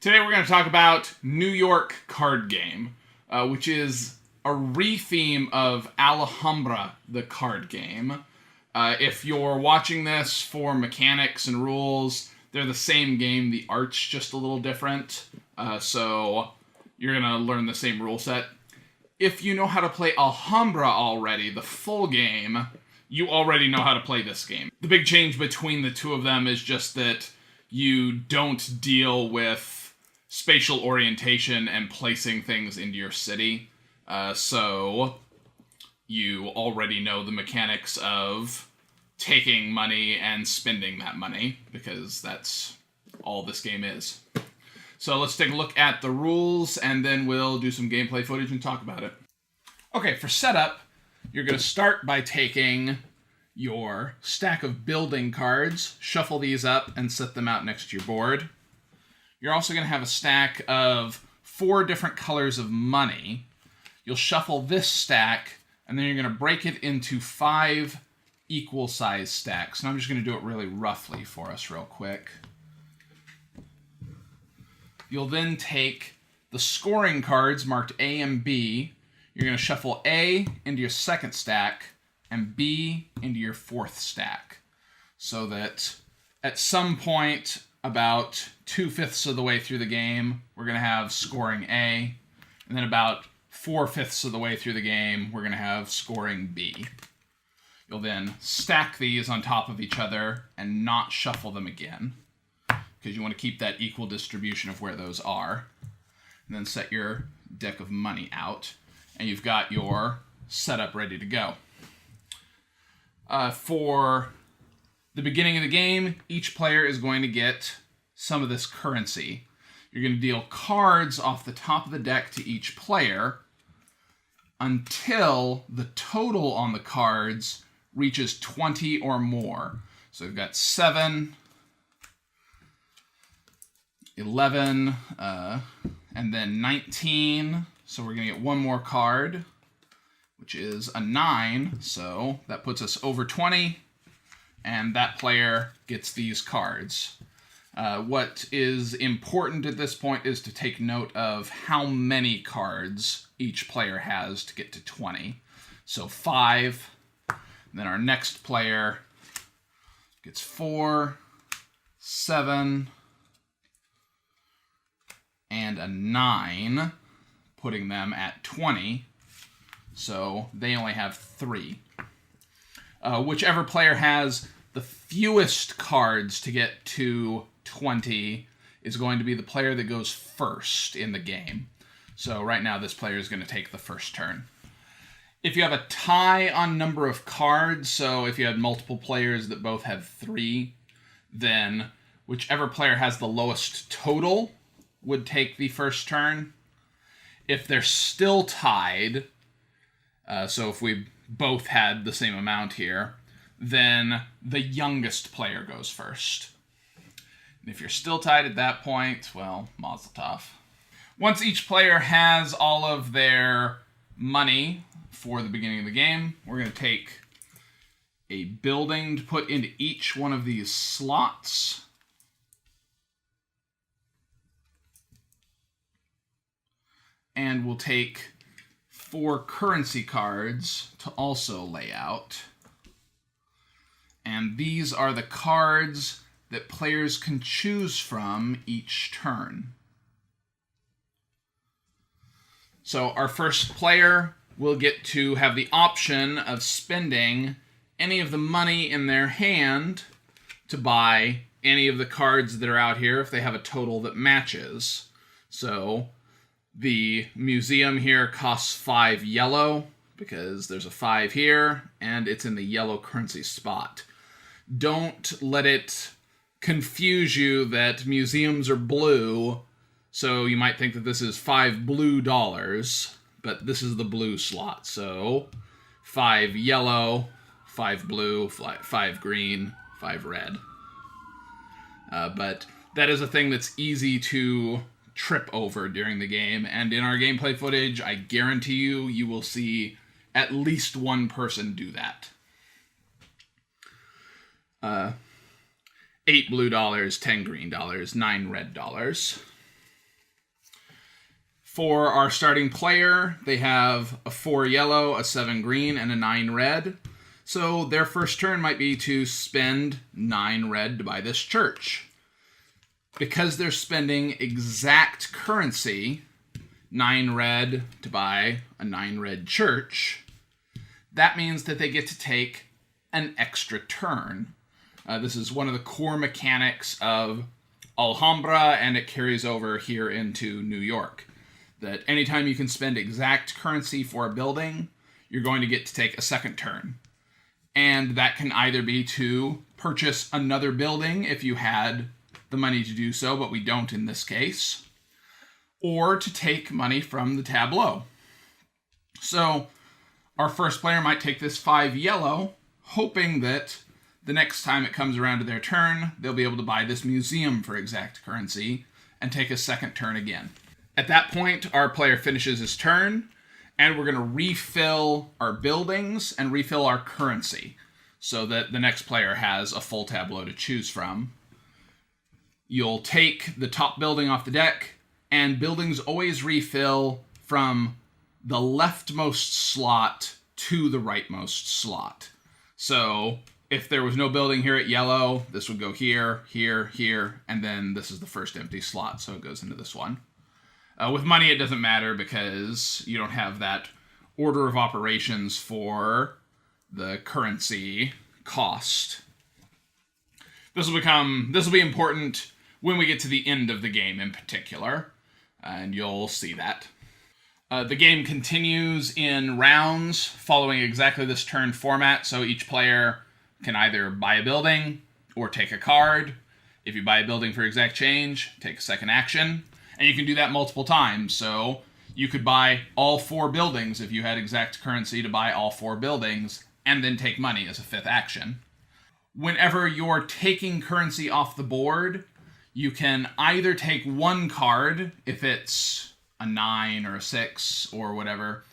Today we're going to talk about New York Card Game, which is a re-theme of Alhambra, the card game. If you're watching this for mechanics and rules, they're the same game, the art's just a little different, so you're going to learn the same rule set. If you know how to play Alhambra already, the full game, you already know how to play this game. The big change between the two of them is just that you don't deal with spatial orientation and placing things into your city. So you already know the mechanics of taking money and spending that money, because that's all this game is. So let's take a look at the rules, and then we'll do some gameplay footage and talk about it. Okay, for setup, you're going to start by taking your stack of building cards, shuffle these up, and set them out next to your board. You're also going to have a stack of 4 different colors of money. You'll shuffle this stack, and then you're going to break it into 5 equal-sized stacks. And I'm just going to do it really roughly for us real quick. You'll then take the scoring cards marked A and B. You're going to shuffle A into your second stack and B into your 4th stack, so that at some point about 2/5 of the way through the game, we're going to have scoring A, and then about 4/5 of the way through the game, we're going to have scoring B. You'll then stack these on top of each other and not shuffle them again, because you want to keep that equal distribution of where those are. And then set your deck of money out, and you've got your setup ready to go. For the beginning of the game, each player is going to get some of this currency. You're going to deal cards off the top of the deck to each player until the total on the cards reaches 20 or more. So we've got 7, 11, and then 19. So we're going to get one more card, which is a 9. So that puts us over 20, and that player gets these cards. What is important at this point is to take note of how many cards each player has to get to 20. So 5. Then our next player gets 4, 7, and a 9, putting them at 20. So they only have 3. Whichever player has the fewest cards to get to 20 is going to be the player that goes first in the game. So right now this player is going to take the first turn. If you have a tie on number of cards, so if you had multiple players that both have 3, then whichever player has the lowest total would take the first turn. If they're still tied, so if we both had the same amount here, then the youngest player goes first. And if you're still tied at that point, well, mazel tov. Once each player has all of their money for the beginning of the game, we're going to take a building to put into each one of these slots. And we'll take 4 currency cards to also lay out. And these are the cards that players can choose from each turn. So our first player will get to have the option of spending any of the money in their hand to buy any of the cards that are out here if they have a total that matches. So the museum here costs 5 yellow, because there's a 5 here, and it's in the yellow currency spot. Don't let it confuse you that museums are blue, so you might think that this is 5 blue dollars, but this is the blue slot. So 5 yellow, 5 blue, 5 green, 5 red. But that is a thing that's easy to trip over during the game, and in our gameplay footage, I guarantee you will see at least one person do that. 8 blue dollars, 10 green dollars, 9 red dollars. For our starting player, they have a 4 yellow, a 7 green, and a 9 red. So their first turn might be to spend 9 red to buy this church. Because they're spending exact currency, 9 red to buy a 9 red church, that means that they get to take an extra turn. This is one of the core mechanics of Alhambra, and it carries over here into New York. That anytime you can spend exact currency for a building, you're going to get to take a second turn. And that can either be to purchase another building if you had the money to do so, but we don't in this case, or to take money from the tableau. So our first player might take this 5 yellow, hoping that the next time it comes around to their turn, they'll be able to buy this museum for exact currency and take a second turn again. At that point, our player finishes his turn, and we're going to refill our buildings and refill our currency so that the next player has a full tableau to choose from. You'll take the top building off the deck, and buildings always refill from the leftmost slot to the rightmost slot. So if there was no building here at yellow, this would go here, here, here, and then this is the first empty slot, so it goes into this one. With money, it doesn't matter because you don't have that order of operations for the currency cost. This will be important when we get to the end of the game in particular, and you'll see that. The game continues in rounds following exactly this turn format, so each player can either buy a building or take a card. If you buy a building for exact change, take a second action. And you can do that multiple times, so you could buy all 4 buildings if you had exact currency to buy all 4 buildings, and then take money as a 5th action. Whenever you're taking currency off the board, you can either take 1 card, if it's a 9 or a 6 or whatever,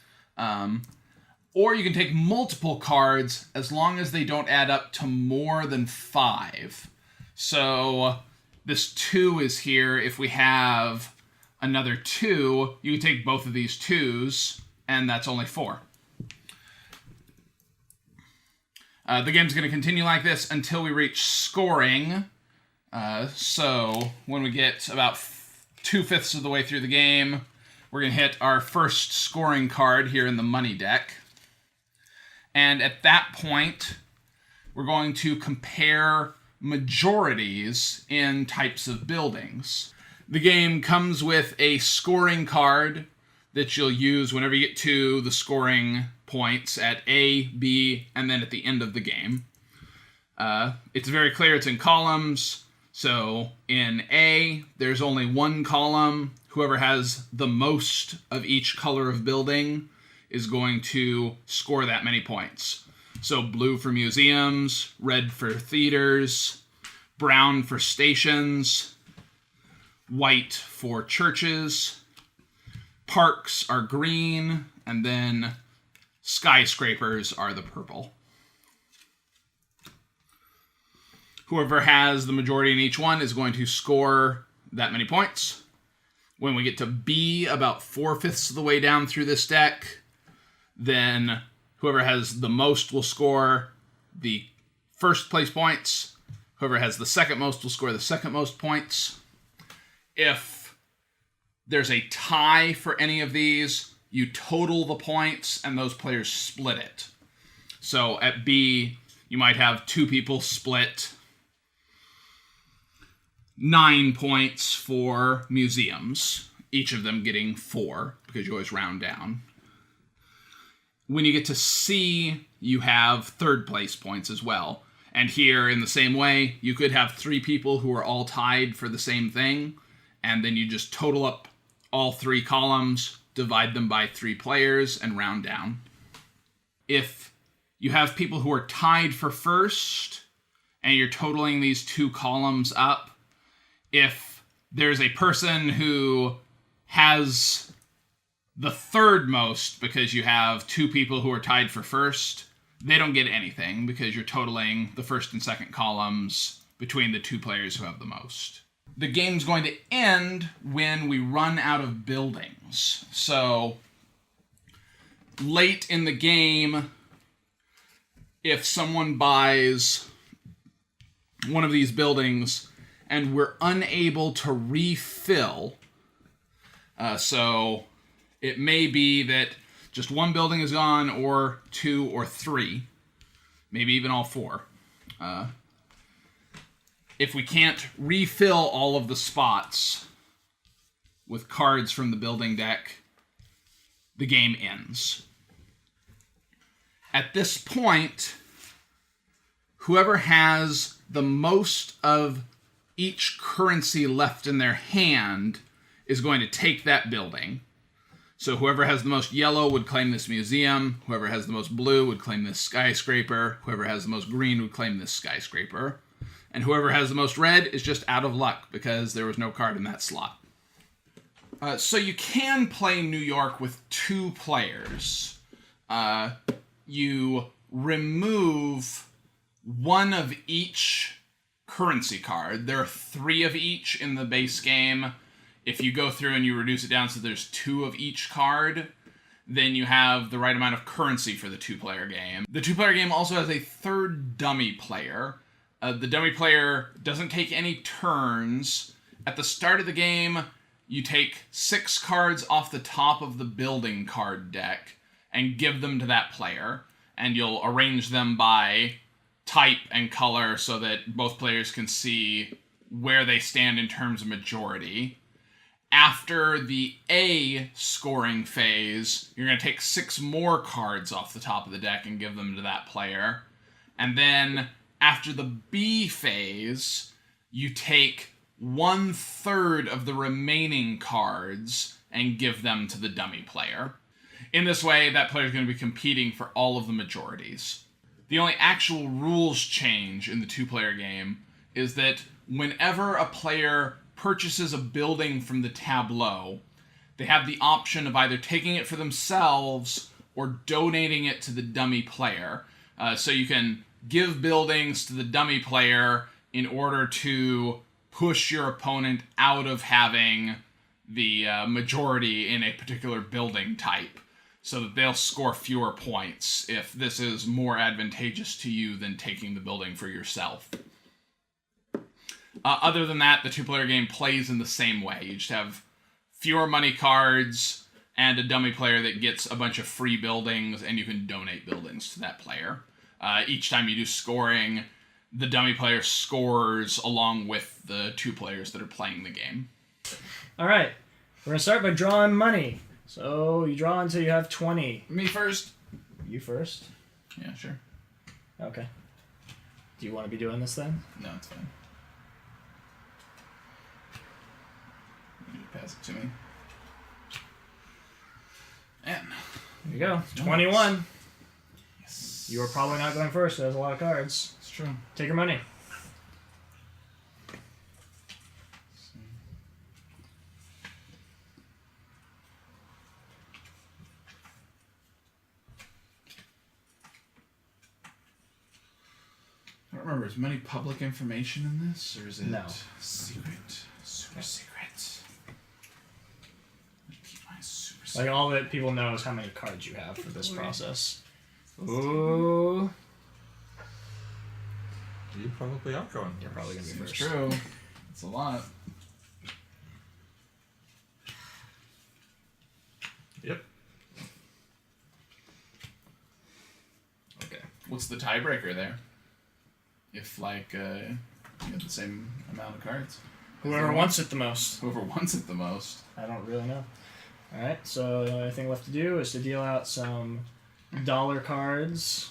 or you can take multiple cards as long as they don't add up to more than 5. So this 2 is here. If we have another 2, you can take both of these 2s, and that's only 4. The game's going to continue like this until we reach scoring. So when we get about 2/5 of the way through the game, we're going to hit our first scoring card here in the money deck. And at that point, we're going to compare majorities in types of buildings. The game comes with a scoring card that you'll use whenever you get to the scoring points at A, B, and then at the end of the game. It's very clear it's in columns. So in A, there's only 1 column. Whoever has the most of each color of building is going to score that many points. So blue for museums, red for theaters, brown for stations, white for churches, parks are green, and then skyscrapers are the purple. Whoever has the majority in each one is going to score that many points. When we get to B, about 4/5 of the way down through this deck, then whoever has the most will score the first place points. Whoever has the second most will score the second most points. If there's a tie for any of these, you total the points and those players split it. So at B, you might have 2 people split 9 points for museums, each of them getting 4, because you always round down. When you get to C, you have third place points as well. And here, in the same way, you could have 3 people who are all tied for the same thing, and then you just total up all 3 columns, divide them by 3 players, and round down. If you have people who are tied for first, and you're totaling these 2 columns up, if there's a person who has the third most because you have 2 people who are tied for first, they don't get anything because you're totaling the first and second columns between the 2 players who have the most. The game's going to end when we run out of buildings. So, late in the game, if someone buys one of these buildings and we're unable to refill, so it may be that just one building is gone, or two or three, maybe even all four. If we can't refill all of the spots with cards from the building deck, the game ends. At this point, whoever has the most of each currency left in their hand is going to take that building. So whoever has the most yellow would claim this museum, whoever has the most blue would claim this skyscraper, whoever has the most green would claim this skyscraper, and whoever has the most red is just out of luck because there was no card in that slot. So you can play New York with 2 players. You remove one of each currency card. There are 3 of each in the base game. If you go through and you reduce it down so there's 2 of each card, then you have the right amount of currency for the 2-player game. The 2-player game also has a 3rd dummy player. The dummy player doesn't take any turns. At the start of the game, you take 6 cards off the top of the building card deck and give them to that player, and you'll arrange them by type and color so that both players can see where they stand in terms of majority. After the A scoring phase, you're going to take 6 more cards off the top of the deck and give them to that player. And then after the B phase, you take 1/3 of the remaining cards and give them to the dummy player. In this way, that player is going to be competing for all of the majorities. The only actual rules change in the 2-player game is that whenever a player purchases a building from the tableau, they have the option of either taking it for themselves or donating it to the dummy player. So you can give buildings to the dummy player in order to push your opponent out of having the majority in a particular building type, so that they'll score fewer points if this is more advantageous to you than taking the building for yourself. Other than that, the 2-player game plays in the same way. You just have fewer money cards and a dummy player that gets a bunch of free buildings, and you can donate buildings to that player. Each time you do scoring, the dummy player scores along with the 2 players that are playing the game. All right. We're going to start by drawing money. So you draw until you have 20. Me first. You first? Yeah, sure. Okay. Do you want to be doing this then? No, it's fine. You pass it to me. And here you go. 21. Yes. You are probably not going first. There's a lot of cards. It's true. Take your money. I don't remember, is money public information in this, or is it no. Secret? Super secret. Keep my super secret. Like, all that people know is how many cards you have for this process. Ooh. You probably outgoing. You're probably going to be first. True. It's a lot. Yep. Okay. What's the tiebreaker there? If, like, you have the same amount of cards. Whoever wants it the most. Whoever wants it the most. I don't really know. Alright, so the only thing left to do is to deal out some dollar cards.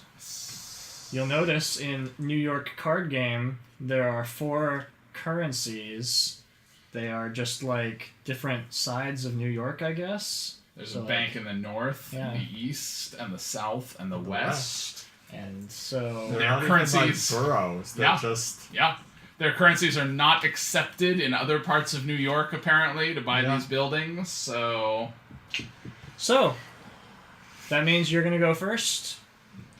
You'll notice in New York card game, there are 4 currencies. They are just like different sides of New York, I guess. There's a bank in the north, the east, and the south, and the west. And so their currencies, boroughs. They're just their currencies are not accepted in other parts of New York, apparently, to buy these buildings. So that means you're gonna go first.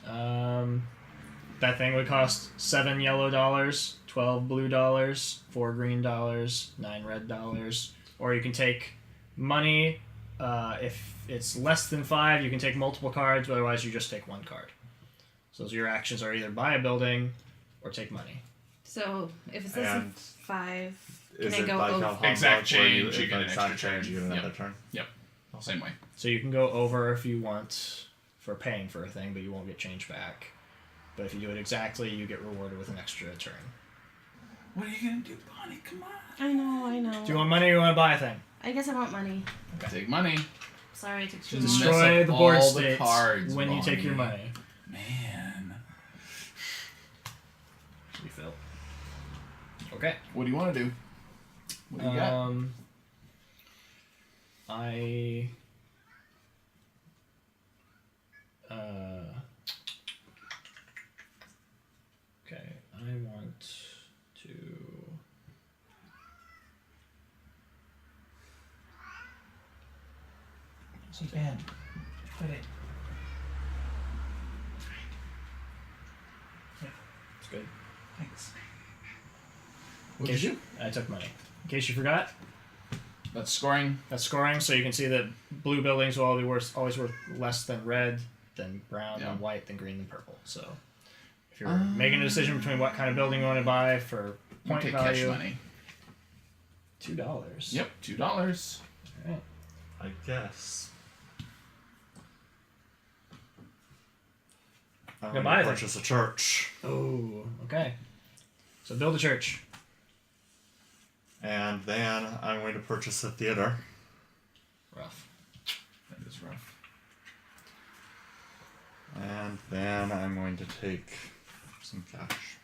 That thing would cost $7 yellow dollars, $12 blue dollars, $4 green dollars, $9 red dollars, or you can take money If it's less than 5, you can take multiple cards, but otherwise you just take one card. So those your actions are either buy a building or take money. So if it's less than 5, can Is I it go like over? Alhambra, Exact where change, you if get an exact extra change, turn. you get another Yep. turn? Yep. Same way. So you can go over if you want for paying for a thing, but you won't get change back. But if you do it exactly, you get rewarded with an extra turn. What are you gonna do, Bonnie? Come on. I know. Do you want money or you want to buy a thing? I guess I want money. Take money. Sorry, I took too Just long. Destroy up the board all the states cards, when you take your Bonnie. money. Man. Refill. Okay. What do you want to do? What do you got? Okay, I want to... Ben, put it. It's good. Thanks. In What case did you? I took money. In case you forgot, That's scoring. that's scoring, so you can see that blue buildings will always worth less than red, then brown, Yeah. then white, then green, then purple. So if you're making a decision between what kind of building you want to buy for You point take value, cash money. $2. Yep, $2. Alright. I guess. I'm Goodbye, going to then. purchase a church. Oh, okay. So build a church. And then I'm going to purchase a theater. Rough. That is rough. And then I'm going to take some cash.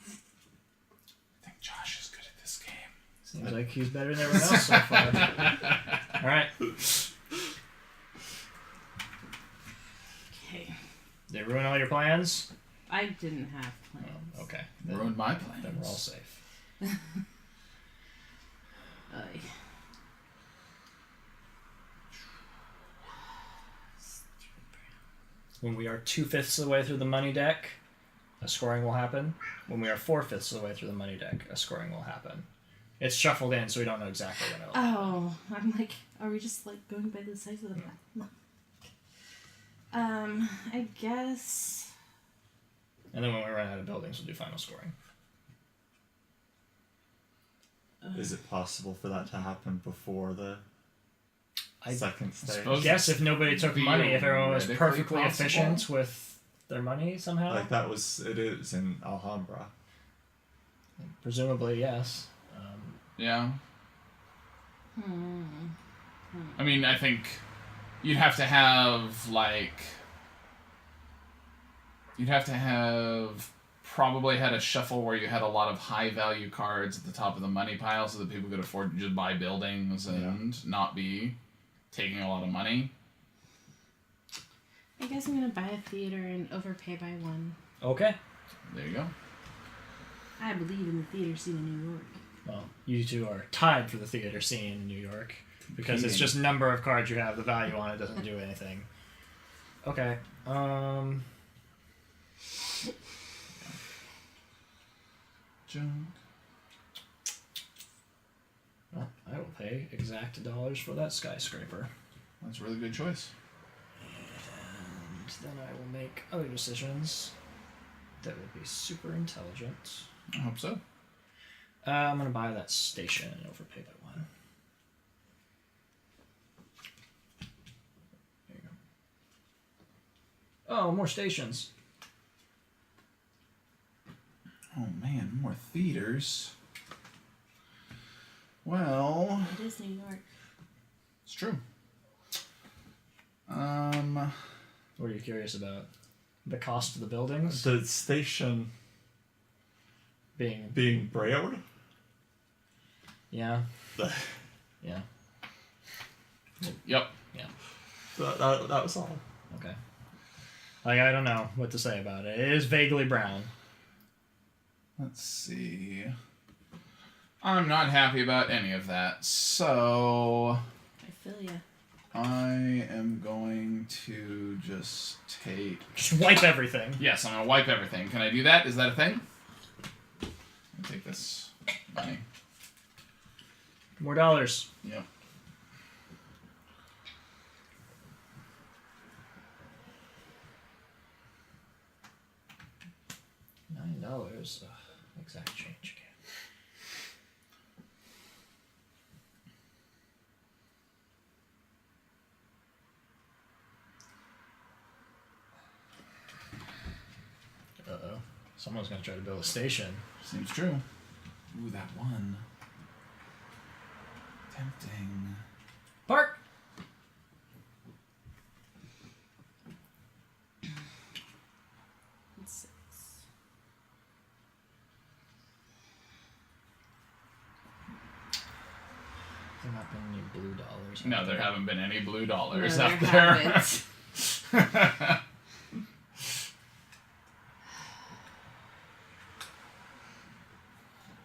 I think Josh is good at this game. Seems like he's better than everyone else so far. Alright. Okay. Did it ruin all your plans? I didn't have plans. Oh, okay. Ruined my plans. Then we're all safe. Oy. When we are 2/5 of the way through the money deck, a scoring will happen. When we are 4/5 of the way through the money deck, a scoring will happen. It's shuffled in, so we don't know exactly when it'll happen. Oh, I'm like, are we just like going by the size of the map? No. I guess. And then when we run out of buildings, we'll do final scoring. Is it possible for that to happen before the I second stage? suppose- guess if nobody took money, if everyone was Theoretically perfectly possible. efficient with their money somehow, Like it is in Alhambra. presumably yes. Yeah. I mean, I think you'd have to have, like... You'd have to have probably had a shuffle where you had a lot of high-value cards at the top of the money pile so that people could afford to just buy buildings and not be taking a lot of money. I guess I'm gonna buy a theater and overpay by 1. Okay. There you go. I believe in the theater scene in New York. Well, you two are tied for the theater scene in New York because it's Competing. just number of cards you have. The value on it doesn't do anything. Okay. Junk. Well, I will pay exact dollars for that skyscraper. That's a really good choice. And then I will make other decisions that will be super intelligent. I hope so. I'm going to buy that station and overpay by 1. There you go. Oh, more stations. Oh man, more theaters. Well, It is New York. it's true. What are you curious about? The cost of the buildings The station being... Braille? Yeah. Yeah. Yep. Yeah. That was all. Okay. Like, I don't know what to say about it. It is vaguely brown. Let's see. I'm not happy about any of that, so I feel ya. I am going to just take... Just wipe everything. Yes, I'm going to wipe everything. Can I do that? Is that a thing? I'll take this money. More dollars. Yep. $9. Exact change again. Uh-oh. Someone's gonna try to build a station. Seems true. Ooh, that one. Tempting. Park! It's 6. There not been any blue dollars. No, there haven't been any blue dollars No, up there there. haven't.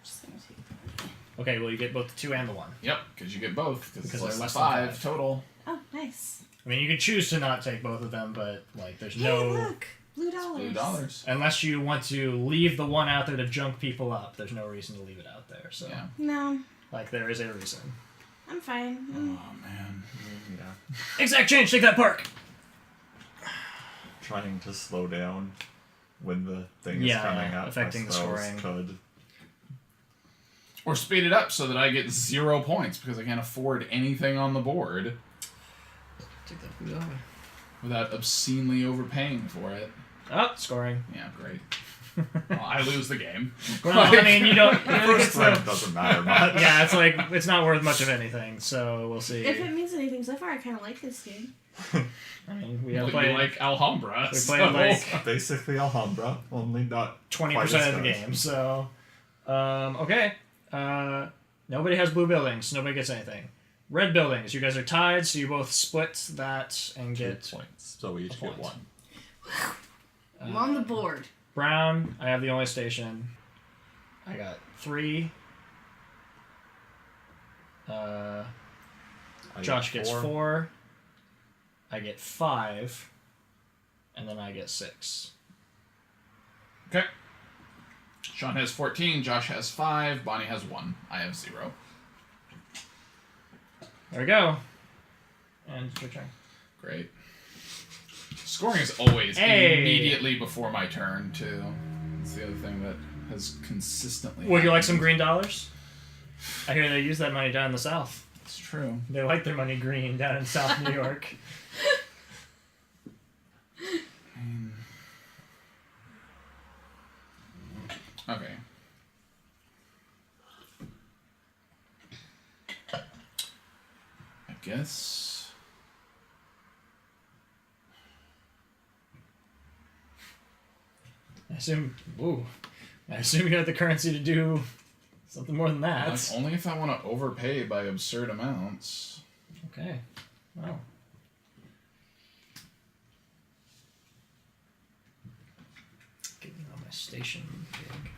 Just gonna take that. Okay, well you get both the 2 and the 1. Yep, because you get both. Because Because they're it's less less than than 5 5. total. Oh, nice. I mean, you can choose to not take both of them, but like, there's Hey, no. look! Blue dollars. Blue dollars. Unless you want to leave the 1 out there to junk people up, there's no reason to leave it out there. So, Yeah. No, like, there is a reason. I'm fine. Oh, man. Yeah. Exact change. Take that park. Trying to slow down when the thing Yeah, is coming up. affecting I the suppose scoring. Could. Or speed it up so that I get 0 points because I can't afford anything on the board Take that blue dollar. without obscenely overpaying for it. Oh, scoring. Yeah, great. Well, I lose the game. Well, I mean, you don't. First round doesn't matter much. Yeah, it's like it's not worth much of anything. So we'll see. If it means anything so far, I kind of like this game. I mean, we Well, have you played like Alhambra. we so- played like Basically Alhambra, only not 20% of the game. So, okay. Nobody has blue buildings. Nobody gets anything. Red buildings. You guys are tied, so you both split that and 2 get points. So we each point. get 1. I'm on the board. brown. I have the only station. I got 3. I Josh get gets 4. 4. I get 5. And then I get 6. Okay. Sean has 14, Josh has 5, Bonnie has 1. I have 0. There we go. And it's your turn. Great. Scoring is always Hey. immediately before my turn, too. That's the other thing that has consistently Would you like some happened. green dollars? I hear they use that money down in the South. It's true. They like their money green down in South New York. Okay. I guess... I assume you have the currency to do something more than that. Like, only if I want to overpay by absurd amounts. Okay. Well. Get me on my station gig.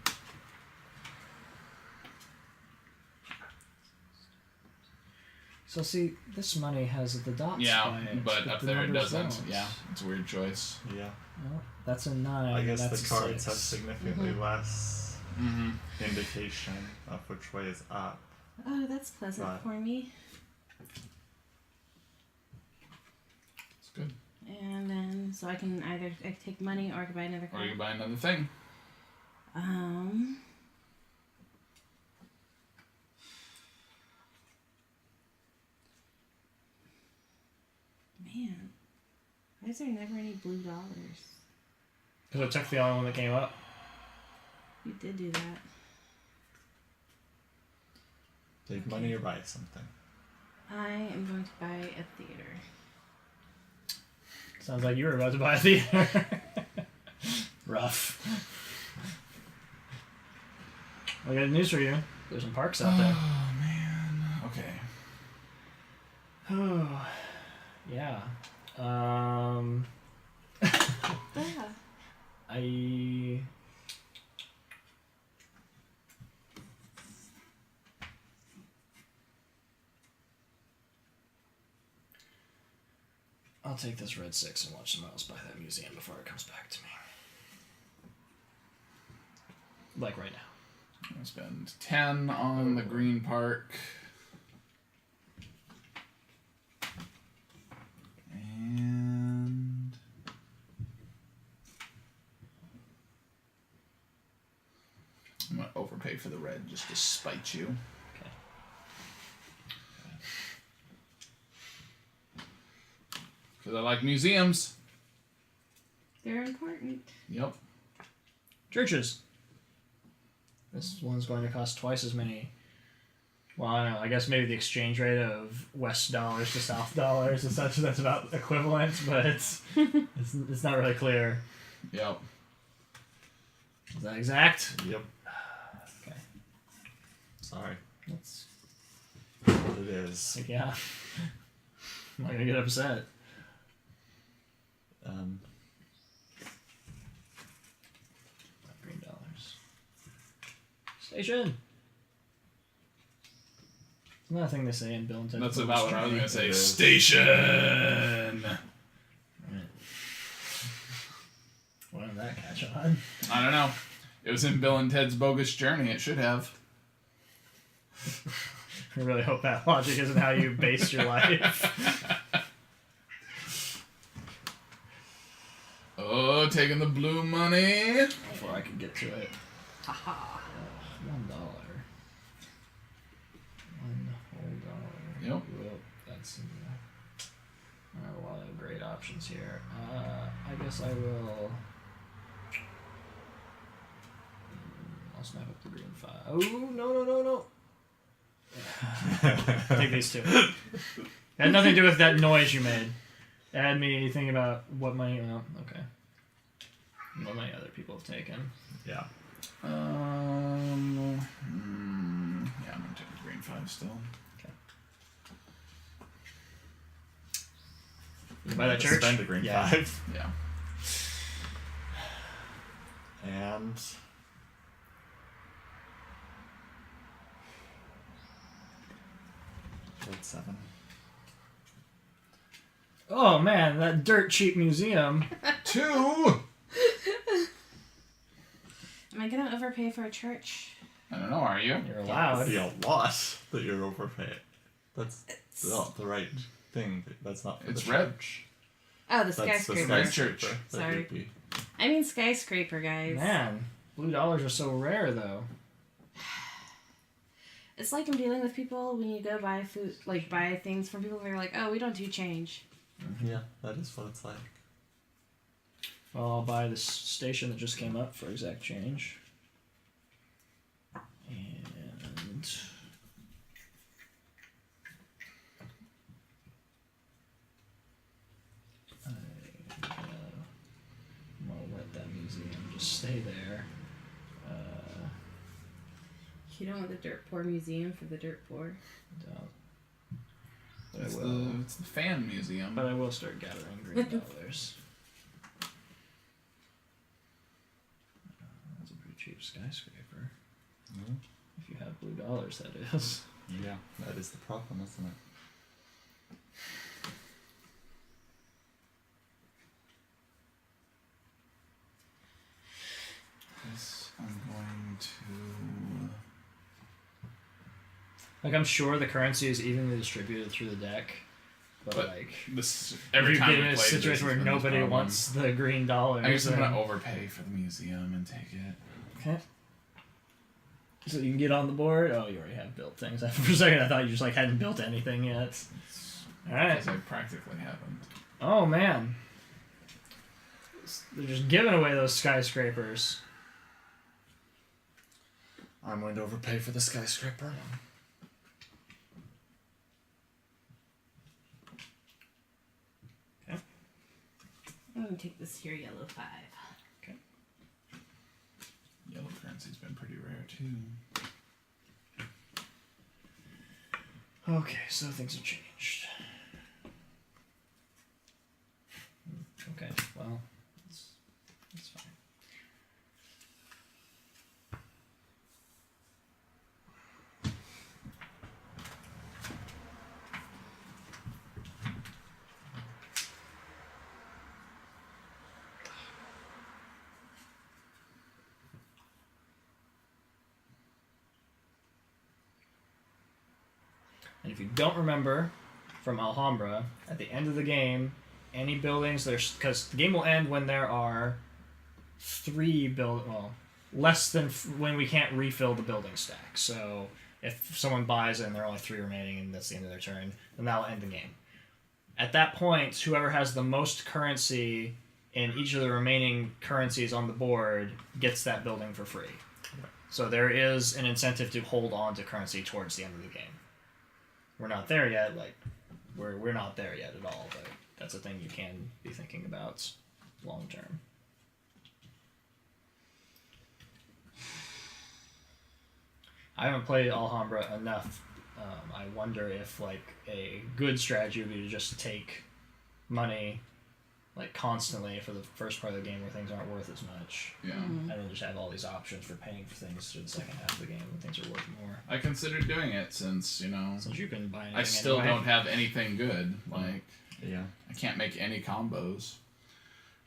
So see, this money has the dots Yeah, by it, but up the there it numbers doesn't. don't. Yeah, it's a weird choice. Yeah. Well, that's a 9. I guess that's the a cards 6. have significantly less Mm-hmm. indication of which way is up. Oh, that's pleasant Right. for me. It's good. And then, so I can either take money or I can buy another Or card. you can buy another thing. Man, why is there never any blue dollars? Because I took the only one that came up. You did do that. Take money or buy something. I am going to buy a theater. Sounds like you were about to buy a theater. Rough. I got news for you. There's some parks out there. Oh, man. Okay. Oh, yeah. Yeah. I'll take this red 6 and watch someone else buy that museum before it comes back to me. Like right now. I'm going to spend 10 on the green park. for the red just to spite you. Okay. Because I like museums. They're important. Yep. Churches. This one's going to cost twice as many. Well, I don't know. I guess maybe the exchange rate of West dollars to South dollars is such that's about equivalent, but it's not really clear. Yep. Is that exact? Yep. Okay. Sorry. That's What it is. like, yeah. I'm not gonna get upset. Green dollars. Station. Isn't that a thing they say in Bill and Ted's That's Bogus about what I was Journey? going to say. It is. Station! Right. Why did that catch on? I don't know. It was in Bill and Ted's Bogus Journey. It should have. I really hope that logic isn't how you base your life. Oh, taking the blue money. Before I can get to it. Haha. $1. $1 whole dollar. Yep. Whoop, that's a lot of great options here. I guess I will. I'll snap up the green 5. Oh, no. Take these two. It had nothing to do with that noise you made. It had me thinking about what money. Oh, okay. What money other people have taken. Yeah. Yeah, I'm going to take the green 5 still. By that church? Spend the green Yeah. 5. Yeah. And red 7. Oh man, that dirt cheap museum. 2! Am I gonna overpay for a church? I don't know, are you? You're allowed. That'd be a lot that you're overpaying. That's not the right thing. That's not for It's the red. church. Oh, the That's the skyscraper. Red skyscraper church. that Sorry. you'd be. I mean skyscraper, guys. Man, blue dollars are so rare though. It's like I'm dealing with people when you go buy food, like buy things from people. They're like, "Oh, we don't do change." Yeah, that is what it's like. Well, I'll buy this station that just came up for exact change. And I'm gonna let that museum just stay there. You don't want the dirt poor museum for the dirt poor. Don't. But It's I will. the fan museum. But I will start gathering green dollars. That's a pretty cheap skyscraper. Mhm. If you have blue dollars, that is. Yeah, that is the problem, isn't it? This I'm going to. Like, I'm sure the currency is evenly distributed through the deck, but like, This every if you time get we in a play situation this, where it's been this nobody problem. wants the green dollars, I guess I'm then- gonna overpay for the museum and take it. Okay. So you can get on the board. Oh, you already have built things. For a second, I thought you just like hadn't built anything yet. All right. Because I practically haven't. Oh man. They're just giving away those skyscrapers. I'm going to overpay for the skyscraper. I'm gonna take this here yellow 5. Yellow currency's been pretty rare too. Okay, so things have changed. Okay, well, that's fine. And if you don't remember from Alhambra, at the end of the game, any buildings there's because the game will end when there are 3 build. Well, less than when we can't refill the building stack. So if someone buys it and there are only 3 remaining and that's the end of their turn, then that'll end the game. At that point, whoever has the most currency in each of the remaining currencies on the board gets that building for free. So there is an incentive to hold on to currency towards the end of the game. We're not there yet, like we're not there yet at all, but that's a thing you can be thinking about long term. I haven't played Alhambra enough. I wonder if like a good strategy would be to just take money like constantly for the first part of the game where things aren't worth as much. Yeah. And then just have all these options for paying for things through the second half of the game when things are worth more. I considered doing it since, Since you can buy anything I still anyway. don't have anything good. Like, Yeah. I can't make any combos.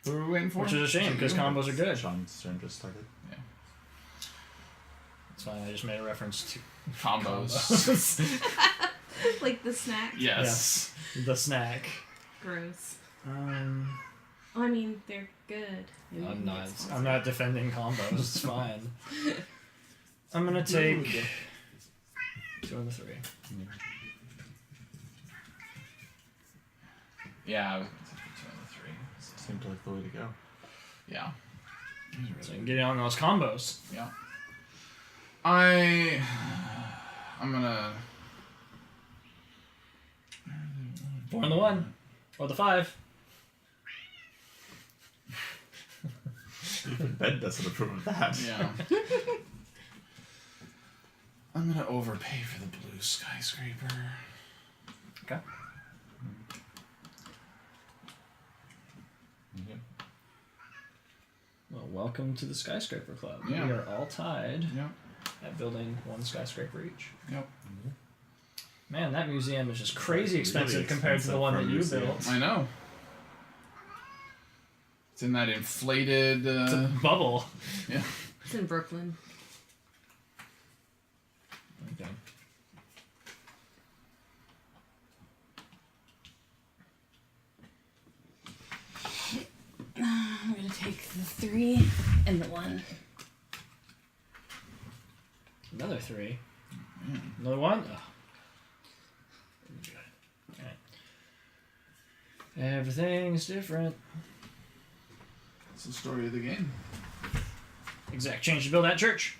Who are we waiting for? Which is a shame, because combos are good. Sean's turn just started. Yeah. It's fine, I just made a reference to Combos. Like the snack. Yes. the snack. Gross. Um, Oh, I mean, they're good. Maybe we I'm can not. get sponsored. I'm not defending combos. It's fine. I'm gonna take 2 of the 3. Yeah, I was going to take 2 and 3. Seemed like the way to go. Yeah. So you can get on those combos. Yeah. I'm gonna 4 and the 1, or the 5. Even Ben doesn't approve of that. yeah. I'm gonna overpay for the blue skyscraper. Okay. Yeah. Well, welcome to the skyscraper club. Yeah. We are all tied Yep. at building 1 skyscraper each. Yep. Man, that museum is just crazy Really expensive compared to the expensive one for that a you museum. built. I know. It's in that inflated. It's a bubble. Yeah. It's in Brooklyn. Okay. I'm gonna take the 3 and the 1. Another 3. Another 1. Oh. Alright. Everything's different. It's the story of the game. Exact change to build that church.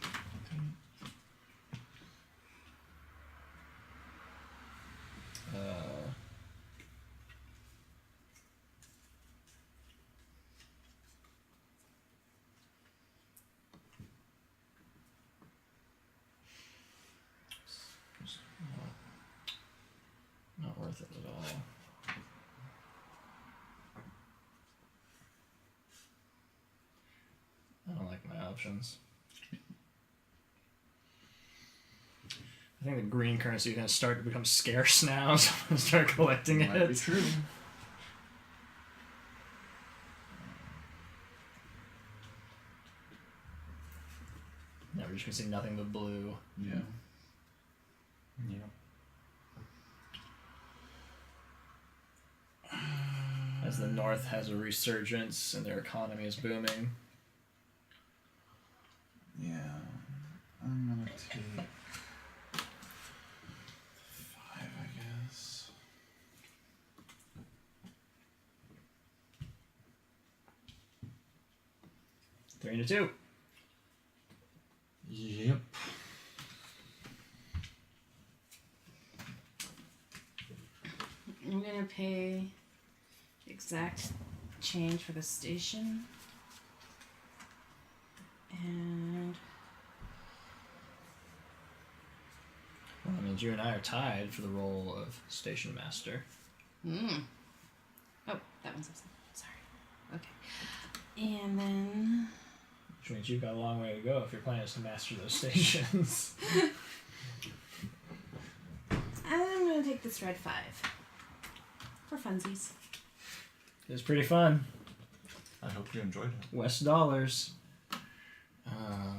Not worth it at all. I don't like my options. I think the green currency is going to start to become scarce now, so I'm going to start collecting Might be it. true. Yeah, we're just going to see nothing but blue. Yeah. Yeah. As the North has a resurgence and their economy is booming. Yeah. I'm gonna take 5, I guess. Three and a 2. Yep. I'm gonna pay exact change for the station. And Well, that means you and I are tied for the role of station master. oh, that one's upside. Sorry. Okay. And then Which means you've got a long way to go if your plan is to master those stations. I'm gonna take this red 5 for funsies. It's pretty fun. I hope you enjoyed it. West dollars.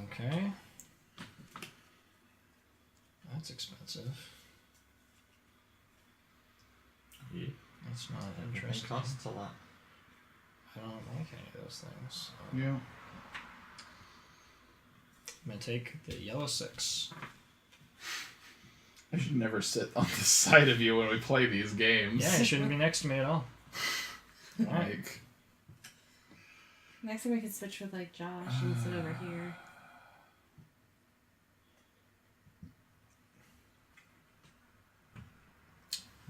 Okay. That's expensive. Yeah. That's not Everything interesting. costs a lot. I don't like any of those things. Yeah. I'm going to take the yellow 6. I should never sit on the side of you when we play these games. Yeah, you shouldn't be next to me at all. Alright. Like, Next time we could switch with like Josh and sit over here.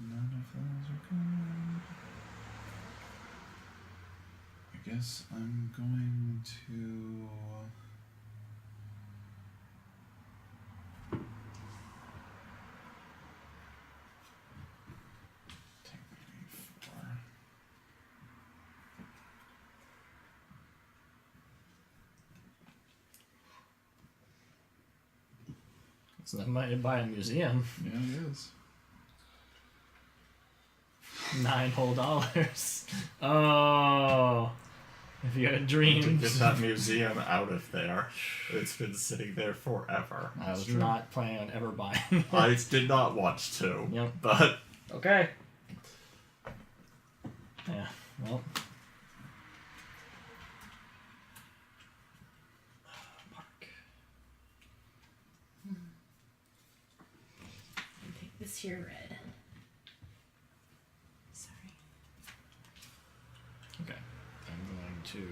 none of those are good. I guess I'm going to... take maybe 4. So that might buy a museum. Yeah, it is. $9 whole. Oh, if you had dreams. To get that museum out of there. It's been sitting there forever. I was not planning on ever buying. I did not want to. Yep. But Okay. Yeah. Well. Park. Take this here red. Sorry. Okay. I'm going to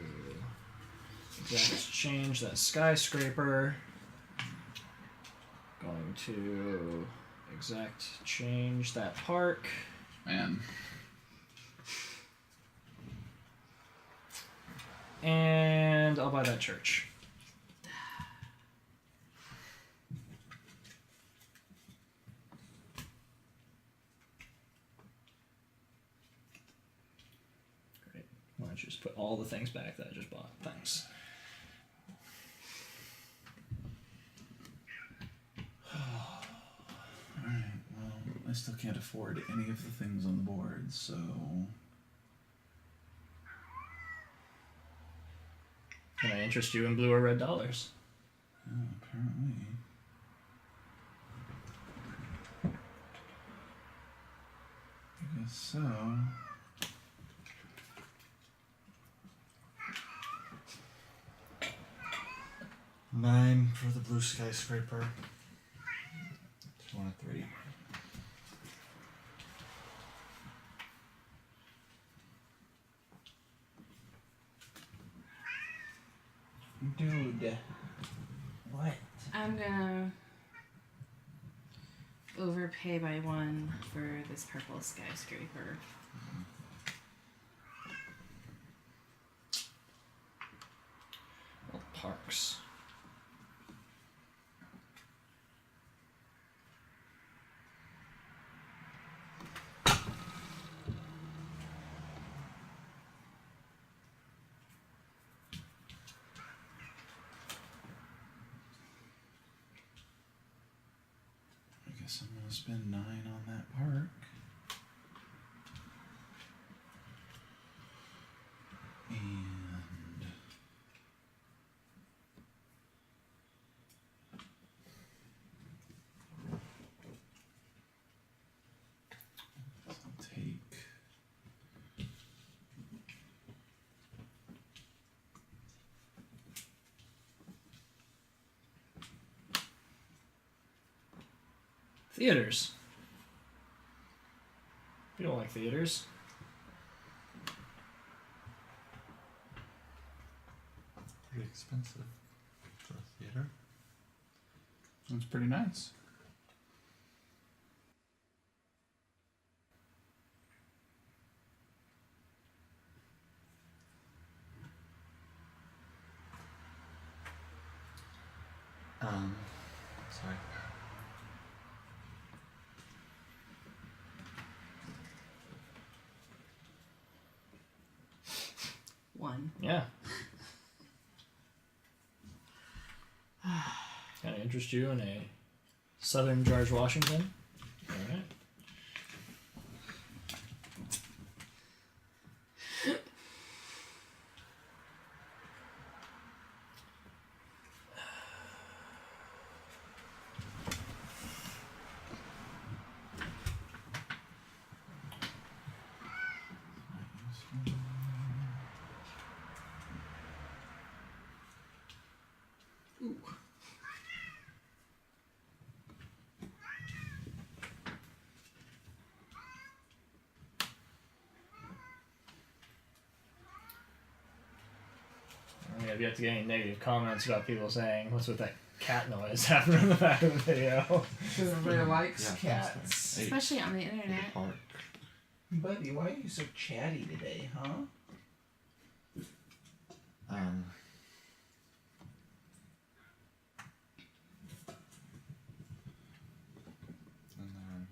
exact change that skyscraper. Going to exact change that park. Man. And I'll buy that church. Great. Why don't you just put all the things back that I just bought? Thanks. Alright, well, I still can't afford any of the things on the board, so... Can I interest you in blue or red dollars? Yeah, apparently. I guess so. $9 for the blue skyscraper. 2 and a 3. Dude. What? I'm gonna overpay by 1 for this purple skyscraper. Well, parks. I guess I'm gonna spend 9 on that park. And I'll take Theaters. You don't like theaters? Pretty expensive for a theater. That's pretty nice. Sorry. One. Yeah. Can I interest you in a Southern George Washington? All right. Ooh. Yeah, I've yet to get any negative comments about people saying, "What's with that cat noise happening in the back of the video?" Because everybody likes Yeah, cats. 8 Especially on the in the internet. park. Buddy, why are you so chatty today, huh? And then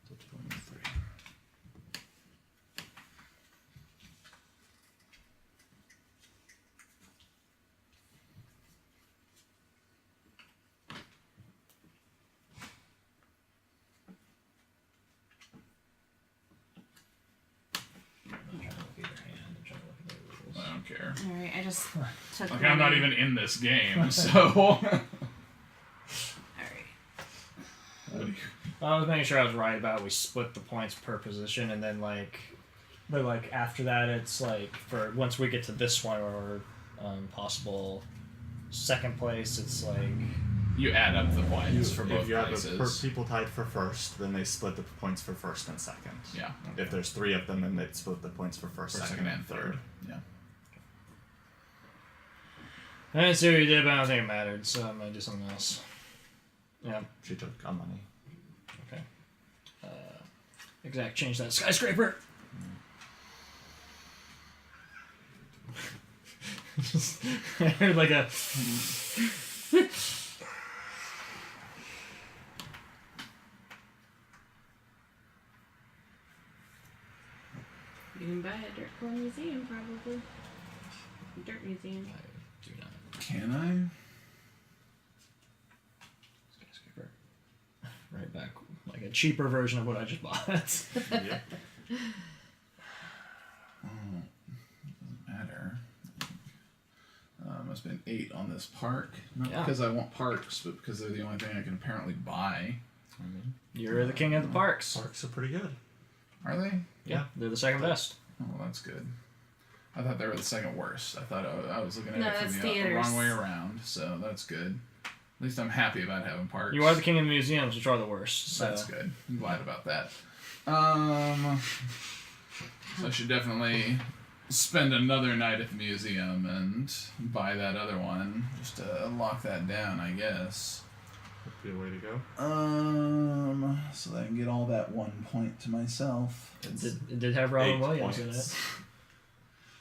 the 23. I'm trying to look at your hand. I'm trying to look at the rules. I don't care. Alright, I just took Like, I'm not money. even in this game, so. Alright. What do you- I was making sure I was right about we split the points per position, and then but after that it's like for once we get to this one or possible second place, it's like You add up the points for both if you have places. people tied for first, then they split the points for first and second. Yeah. If there's 3 of them, then they split the points for first, second, and third. Yeah. I didn't see what you did, but I don't think it mattered, so I'm gonna do something else. Yeah. She took our money. Okay. Exact. Change that skyscraper. I heard like a. You can buy a dirt core museum, probably. Dirt museum. I do not. Can Skyscraper. Right back. Like a cheaper version of what I just bought. Yep. Doesn't matter. Must have been 8 on this park. Not Yeah. because I want parks, but because they're the only thing I can apparently buy. I mean, You're the king of the parks. parks are pretty good. Are they? Yeah, they're the second best. Oh, well, that's good. I thought they were the second worst. I thought I was looking at No, it from that's the theaters. wrong way around, so that's good. At least I'm happy about having parks. You are the king of the museums, which are the worst. So. That's good. I'm glad about that. So I should definitely spend another night at the museum and buy that other one just to lock that down, I guess. Would be a way to go. So that I can get all that 1 point to myself. It did have Robin 8 Williams in points. it.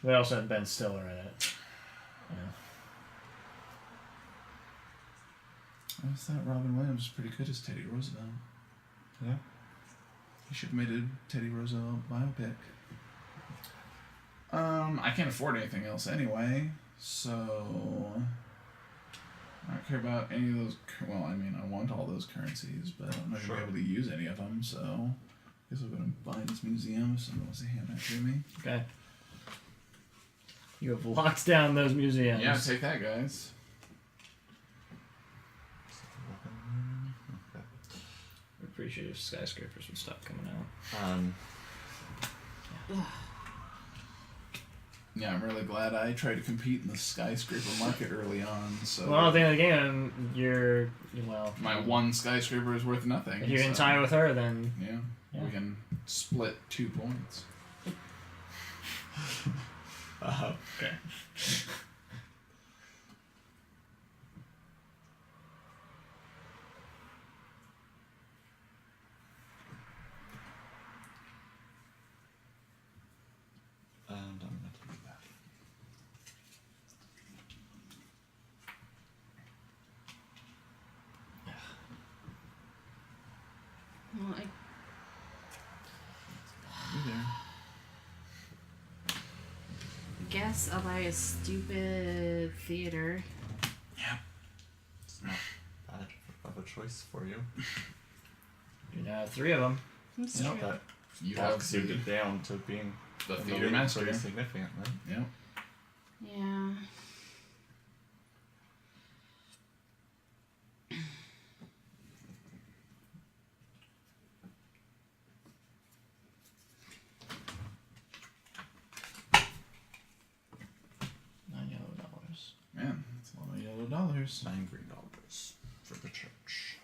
We also had Ben Stiller in it. Yeah. I always thought Robin Williams was pretty good as Teddy Roosevelt. Yeah. He should have made a Teddy Roosevelt biopic. I can't afford anything else anyway, so I don't care about any of those. Well, I mean, I want all those currencies, but I'm not Sure. gonna be able to use any of them. So I guess I'll go and buy this museum if someone wants to hand that to me. Okay. You have locked down those museums. Yeah, take that, guys. Okay. I'd appreciate if skyscrapers would stop coming out. Yeah, I'm really glad I tried to compete in the skyscraper market early on. So Well, at the end of the game, my one skyscraper is worth nothing. If you can so, tie with her, then yeah, Yeah. we can split 2 points. okay. And I'm gonna take that. Well, I guess I'll buy a stupid theater. It's not bad of a choice for you. You now have 3 of them. That's You know, true. that You have walks you down to being the in theater league master. pretty significantly. Yeah. Yeah. $9 Man, that's a lot of yellow dollars. $9 green for the church.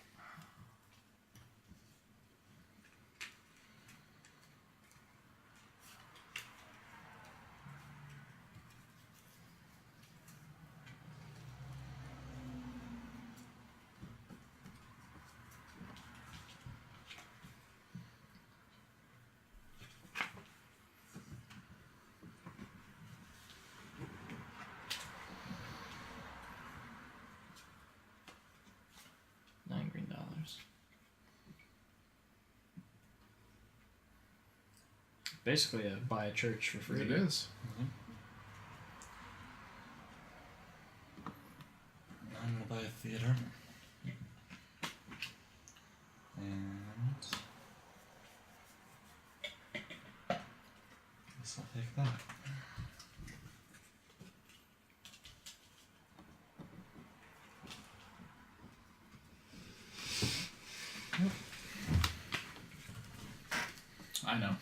basically buy a church for free. It is. I'm gonna buy a theater. And guess I'll take that. I know.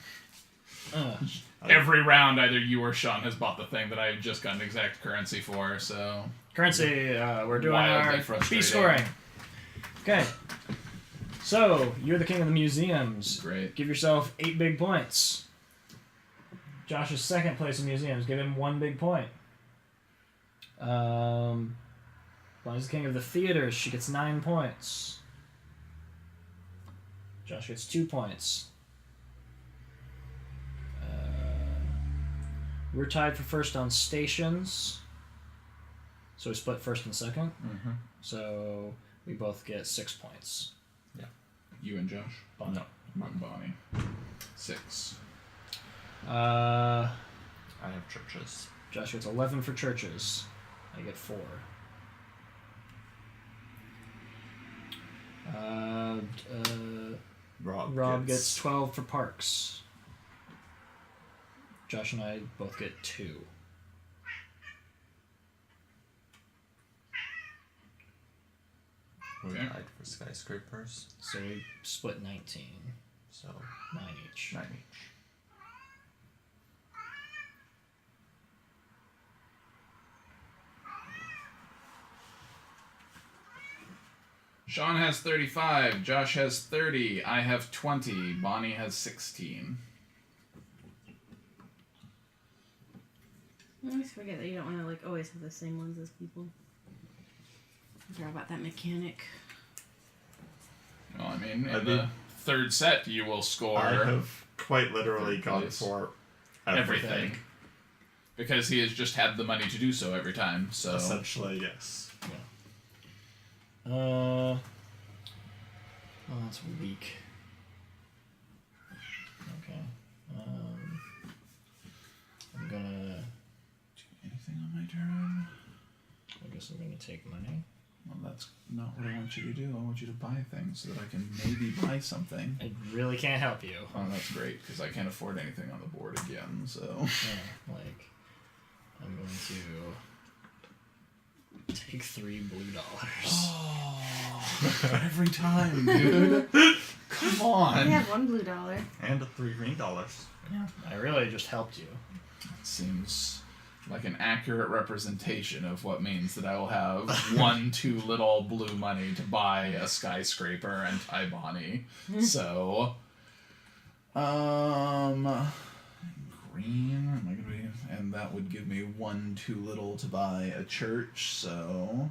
Uh, Every round, either you or Sean has bought the thing that I have just gotten exact currency for, so... currency, we're doing Wildly our frustrating. speed scoring. Okay. So, you're the king of the museums. Great. Give yourself 8 big points. Josh is second place in museums. Give him 1 big point. Bonnie's the king of the theaters. She gets 9 points. Josh gets 2 points. We're tied for first on stations. So we split first and second. Mm-hmm. So we both get 6 points. You and Josh? Bonnie. No. You and Bonnie. 6. I have churches. Josh gets 11 for churches. I get 4. Rob gets 12 for parks. Josh and I both get 2. We Okay. died for skyscrapers, So we split 19. so 9 each. 9 each. Sean has 35, Josh has 30, I have 20, Bonnie has 16. I always forget that you don't want to like always have the same ones as people. They're all about that mechanic. Well, I mean, I in mean- the third set, you will score I have quite literally Third gone place. for everything. Because he has just had the money to do so every time, so... Essentially, yes. Oh, that's weak. Okay. I'm gonna... Anything on my turn? I guess I'm gonna take money. Well, that's not what I want you to do. I want you to buy things so that I can maybe buy something. I really can't help you. Oh, that's great, because I can't afford anything on the board again, so... Yeah, like, I'm going to take 3 blue dollars. Oh, every time, dude. Come on. I have $1 blue dollar. And 3 green dollars. Yeah. I really just helped you. That seems like an accurate representation of what means that I will have 1 too little blue money to buy a skyscraper and tie Bonnie. So, green, am I gonna be, and that would give me 1 too little to buy a church, so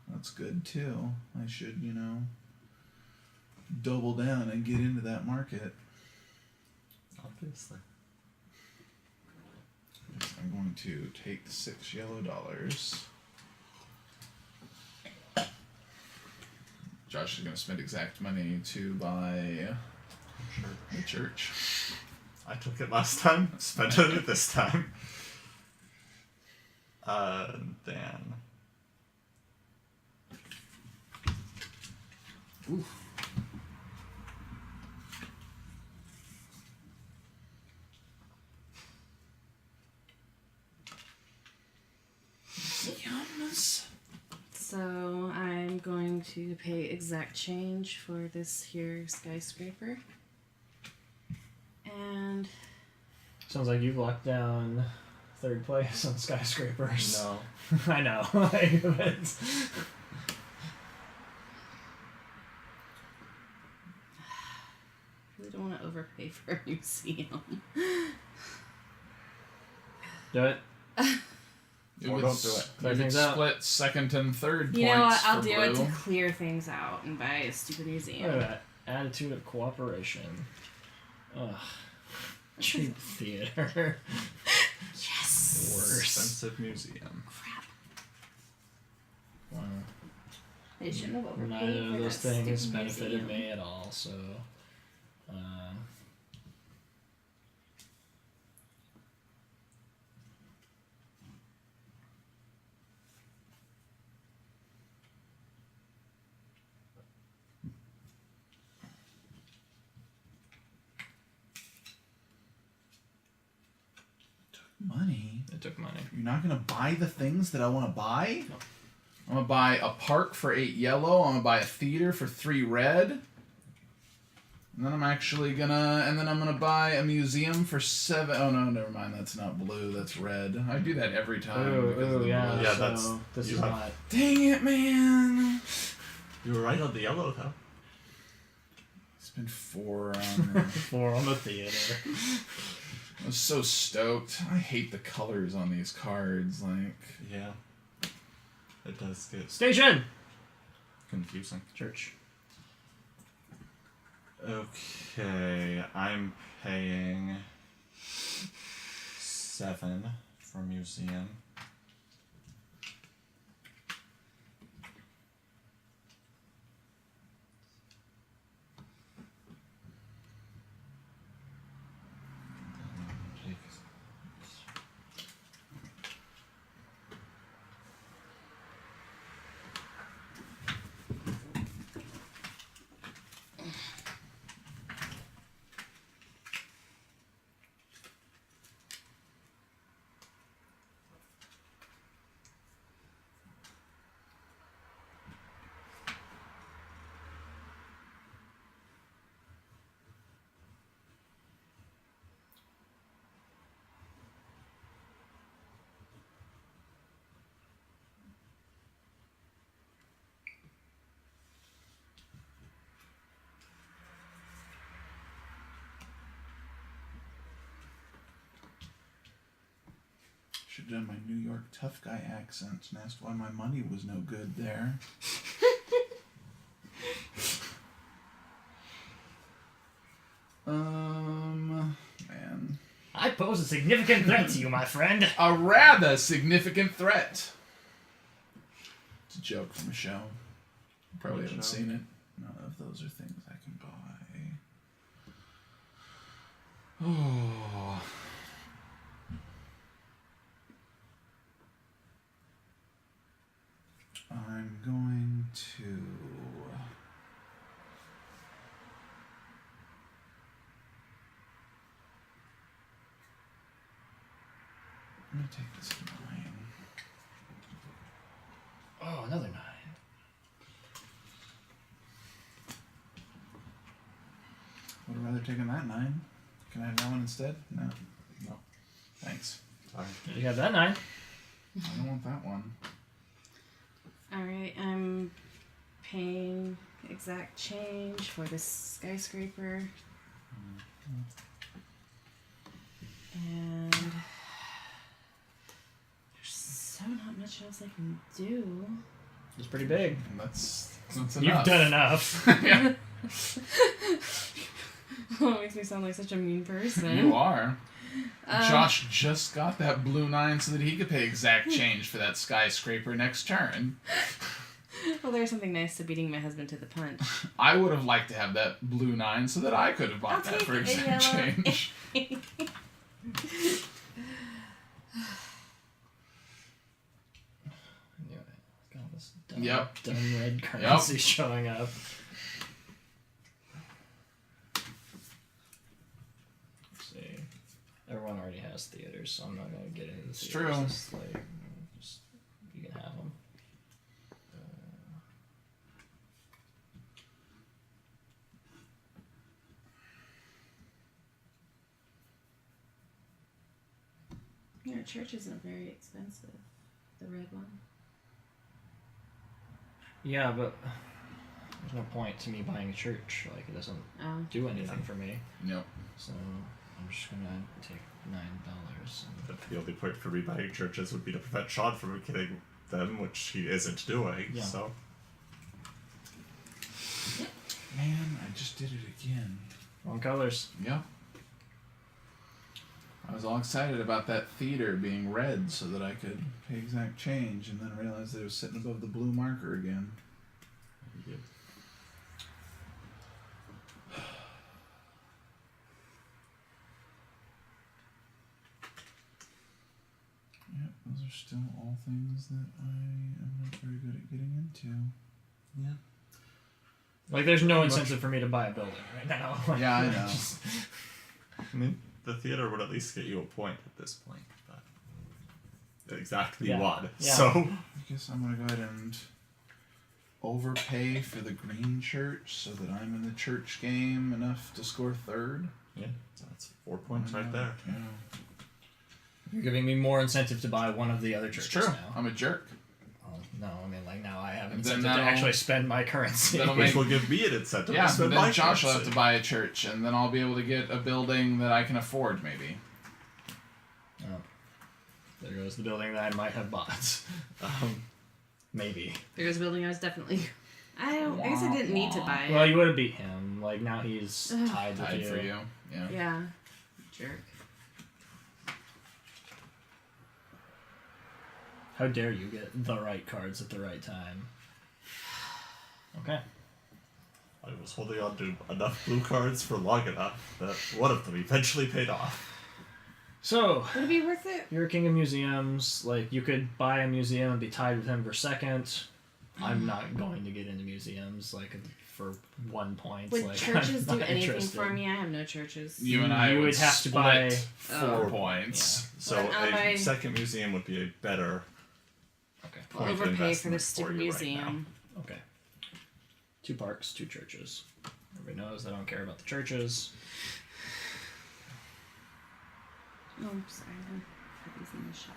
that's good too. I should, double down and get into that market. Obviously. I'm going to take 6 yellow dollars. Josh is going to spend exact money to buy Sure. the church. I took it last time, spent it this time. Then... Oof. Yums. So I'm going to pay exact change for this here skyscraper. And Sounds like you've locked down 3rd place on skyscrapers. No. I know. But I really don't want to overpay for a museum. do it. It Or would don't do it. Clear you would things out. split second and third You know what? points I'll for do blue. it to clear things out and buy a stupid Look museum. at that. Attitude of cooperation. Ugh. Cheap theater. Yes! Worse. Expensive museum. Crap. Wow. They shouldn't have overpaid Neither for of those that things stupid benefited museum. me at all, so... Money? It took money. You're not gonna buy the things that I want to buy? I'm gonna buy a park for 8 yellow. I'm gonna buy a theater for 3 red. And then I'm gonna buy a museum for 7. Oh no, never mind. That's not blue. That's red. I do that every time. because of the yeah. blue. Yeah, So that's- this you is have- not. Dang it, man! You were right on the yellow, though. Spent 4 on there. 4 on the theater. I was so stoked. I hate the colors on these cards. Like, Yeah. It does get Station. confusing. Church. Okay, I'm paying 7 for museum. Should have done my New York tough guy accent and asked why my money was no good there. man. I pose a significant threat to you, my friend. A rather significant threat. It's a joke from a show. You probably What haven't show? seen it. None of those are things I can buy. Oh. I'm going to... I'm going to take this 9. Oh, another 9. Would have rather taken that 9. Can I have that one instead? No. No. Thanks. Sorry. You have that 9. I don't want that one. Alright, I'm paying exact change for this skyscraper. And there's so not much else I can do. It's pretty big. And that's enough. You've done enough. Yeah, Oh, it makes me sound like such a mean person. you are. Um, Josh just got that blue 9 so that he could pay exact change for that skyscraper next turn. Well, there's something nice to beating my husband to the punch. I would have liked to have that blue 9 so that I could have bought I'll that take for a exact yellow. change. Got this dumb, Yep. dumb red currency showing up. Let's see. Everyone already has theaters, so I'm not gonna get into the It's theaters. true. Just, like, just, you can have them. Your church isn't very expensive. The red one. Yeah, but there's no point to me buying a church. Like, it doesn't Oh. do anything for me. Yep. So I'm just gonna take $9. But the only point for me buying churches would be to prevent Sean from killing them, which he isn't doing. Yeah. So Man, I just did it again. Wrong colors. Yep. I was all excited about that theater being red so that I could Pay exact change and then realized that it was sitting above the blue marker again. yeah. Yep, those are still all things that I am not very good at getting into. Yeah. Like, there's no incentive for me to buy a building right now. Like, Yeah, I know. just- I mean, the theater would at least get you a point at this point, but exactly Yeah. one. Yeah. So I guess I'm gonna go ahead and overpay for the green church so that I'm in the church game enough to score third. yeah, that's 4 points right there. Yeah. You're giving me more incentive to buy one of the other It's churches true. now. I'm a jerk. Oh, no, I mean, like, now I have And incentive then to that'll- actually spend my currency. that'll Which make- will give me an incentive Yeah, to spend my then Josh will have currency. to buy a church, and then I'll be able to get a building that I can afford, maybe. Oh. There goes the building that I might have bought. Maybe. There's a building I was definitely. I guess I didn't need to buy it. Well, you would have beat him. Like, now he's tied with Tied you. for you. Yeah. Yeah. Jerk. How dare you get the right cards at the right time? Okay. I was holding on to enough blue cards for long enough that one of them eventually paid off. So, Would it be worth it? you're a king of museums. Like, you could buy a museum and be tied with him for second. I'm not going to get into museums, like, for 1 point. Would like, churches I'm do not anything interested. for me? I have no churches. You and I You would would have to split buy- 4 Oh. points. So Well, I'll buy- a second museum would be a better Okay. I'll point overpay for investment this stupid you right museum. Okay. 2 parks, 2 churches. Everybody knows I don't care about the churches. Oh, I'm sorry. I put these in the shop.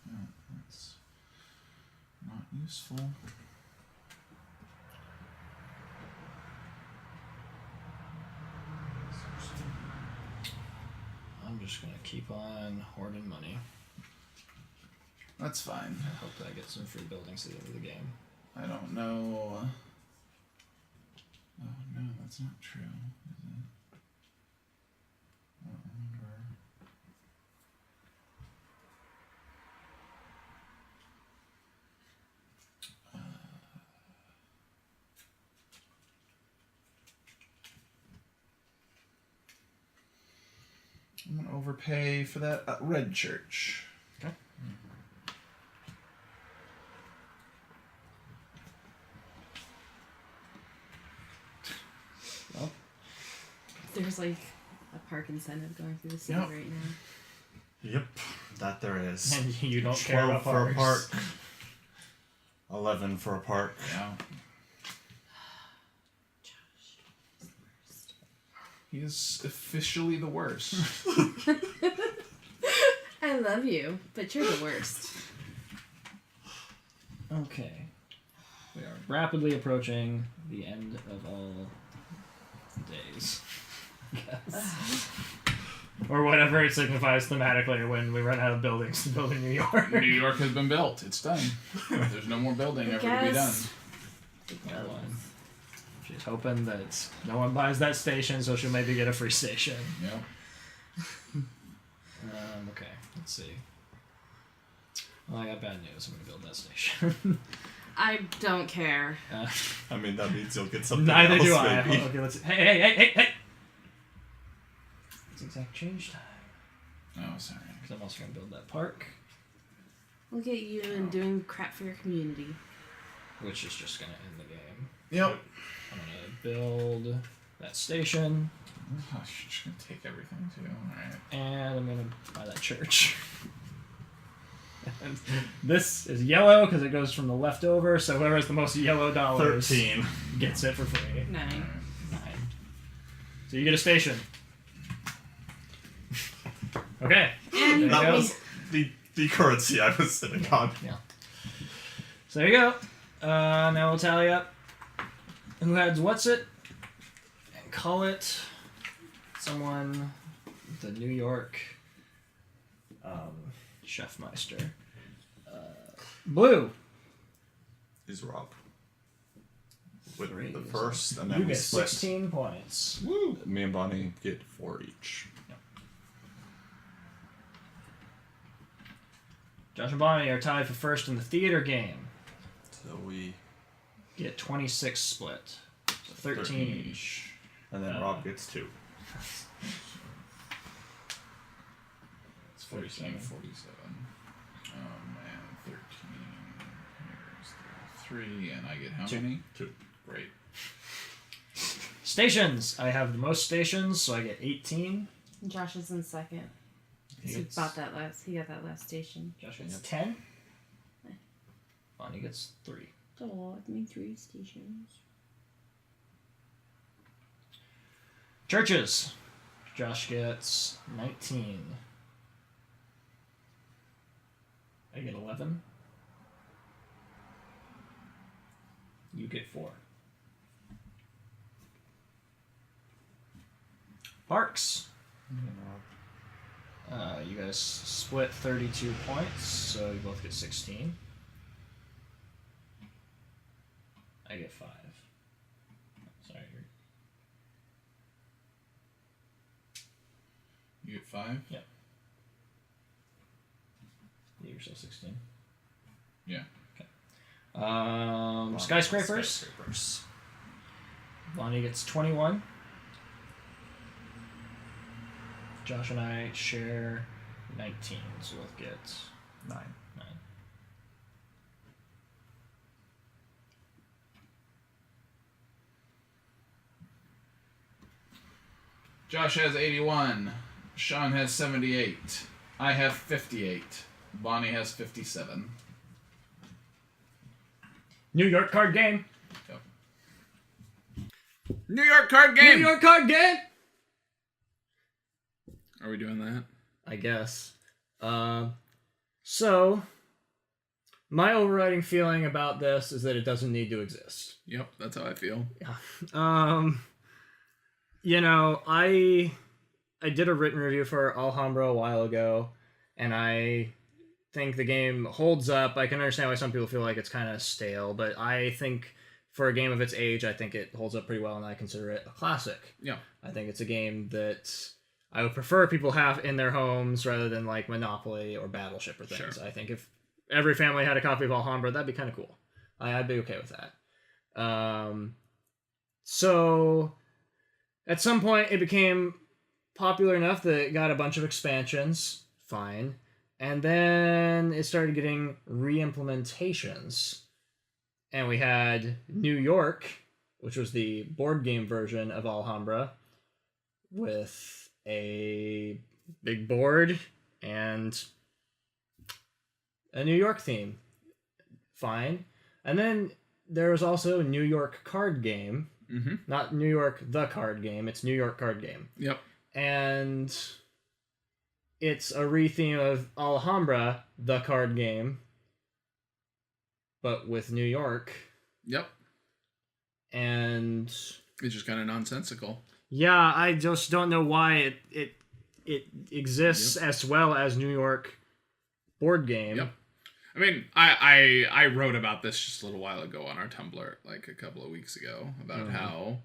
Yeah, that's not useful. I'm just gonna keep on hoarding money. That's fine. I hope that I get some free buildings at the end of the game. I don't know. Oh no, that's not true, is it? I don't remember. I'm gonna overpay for that red church. Okay. Well, There's like a park incentive going through the city Yep. right now. Yep, that there is. and you don't care 12 about for a parks. park. 11 for a park. Yeah. He is officially the worst. I love you, but you're the worst. Okay. We are rapidly approaching the end of all days. Yes. Or whatever it signifies thematically when we run out of buildings to build in New York. New York has been built. It's done. There's no more building ever to be done. Guess. That one. She's hoping that no one buys that station, so she'll maybe get a free station. Yep. Okay, let's see. Well, I got bad news. I'm gonna build that station. I don't care. I mean, that means you'll get something Neither else, do I. maybe. Okay, let's. Hey! It's exact change time. Oh, sorry. Because I'm also gonna build that park, Look at you and doing crap for your community. which is just gonna end the game. Yep. I'm gonna build that station, Oh, she's just gonna take everything too. Alright. and I'm gonna buy that church. And this is yellow because it goes from the leftover, so whoever has the most yellow dollars 13. gets it for free. 9. 9. So you get a station. Okay. And There That you go. was the currency I was sitting on. So there you go. Now we'll tally up who has what's it and call it someone the New York Chefmeister. Blue. Is Rob. With Three. the first, and You then we get split. 16 points. Woo! Me and Bonnie get 4 each. Josh and Bonnie are tied for first in the theater game. So we. Get 26 split. So 13 each. And then Rob gets 2. It's 47. 47. Oh man, 13. Here's 3, and I get how 2. many? 2. Great. Stations. I have the most stations, so I get 18. Josh is in second. He got that last station. Josh gets 10. Bonnie gets 3. Oh, it made 3 stations. Churches. Josh gets 19. I get 11. You get 4. Parks. You guys split 32 points, so you both get 16. I get 5. Sorry. You get 5? Yep. You're still 16. Yeah. Skyscrapers. Bonnie gets 21. Josh and I share 19, so we'll get 9. 9. Josh has 81. Sean has 78. I have 58. Bonnie has 57. New York card game. New York card game! New York card game! Are we doing that? I guess. So, my overriding feeling about this is that it doesn't need to exist. Yep, that's how I feel. Yeah. You know, I did a written review for Alhambra a while ago, and I think the game holds up. I can understand why some people feel like it's kind of stale, but I think for a game of its age, I think it holds up pretty well, and I consider it a classic. Yeah. I think it's a game that I would prefer people have in their homes rather than like Monopoly or Battleship or things. Sure. I think if every family had a copy of Alhambra, that'd be kind of cool. I'd be okay with that. So at some point it became popular enough that it got a bunch of expansions. Fine. And then it started getting re-implementations. And we had New York, which was the board game version of Alhambra, with a big board and a New York theme. Fine. And then there was also New York card game. Mm-hmm. Not New York the card game, it's New York card game. Yep. And it's a re-theme of Alhambra, the card game, but with New York. Yep. And It's just kind of nonsensical. yeah, I just don't know why it exists as well as New York board game. Yep. I mean, I wrote about this just a little while ago on our Tumblr, like a couple of weeks ago, about how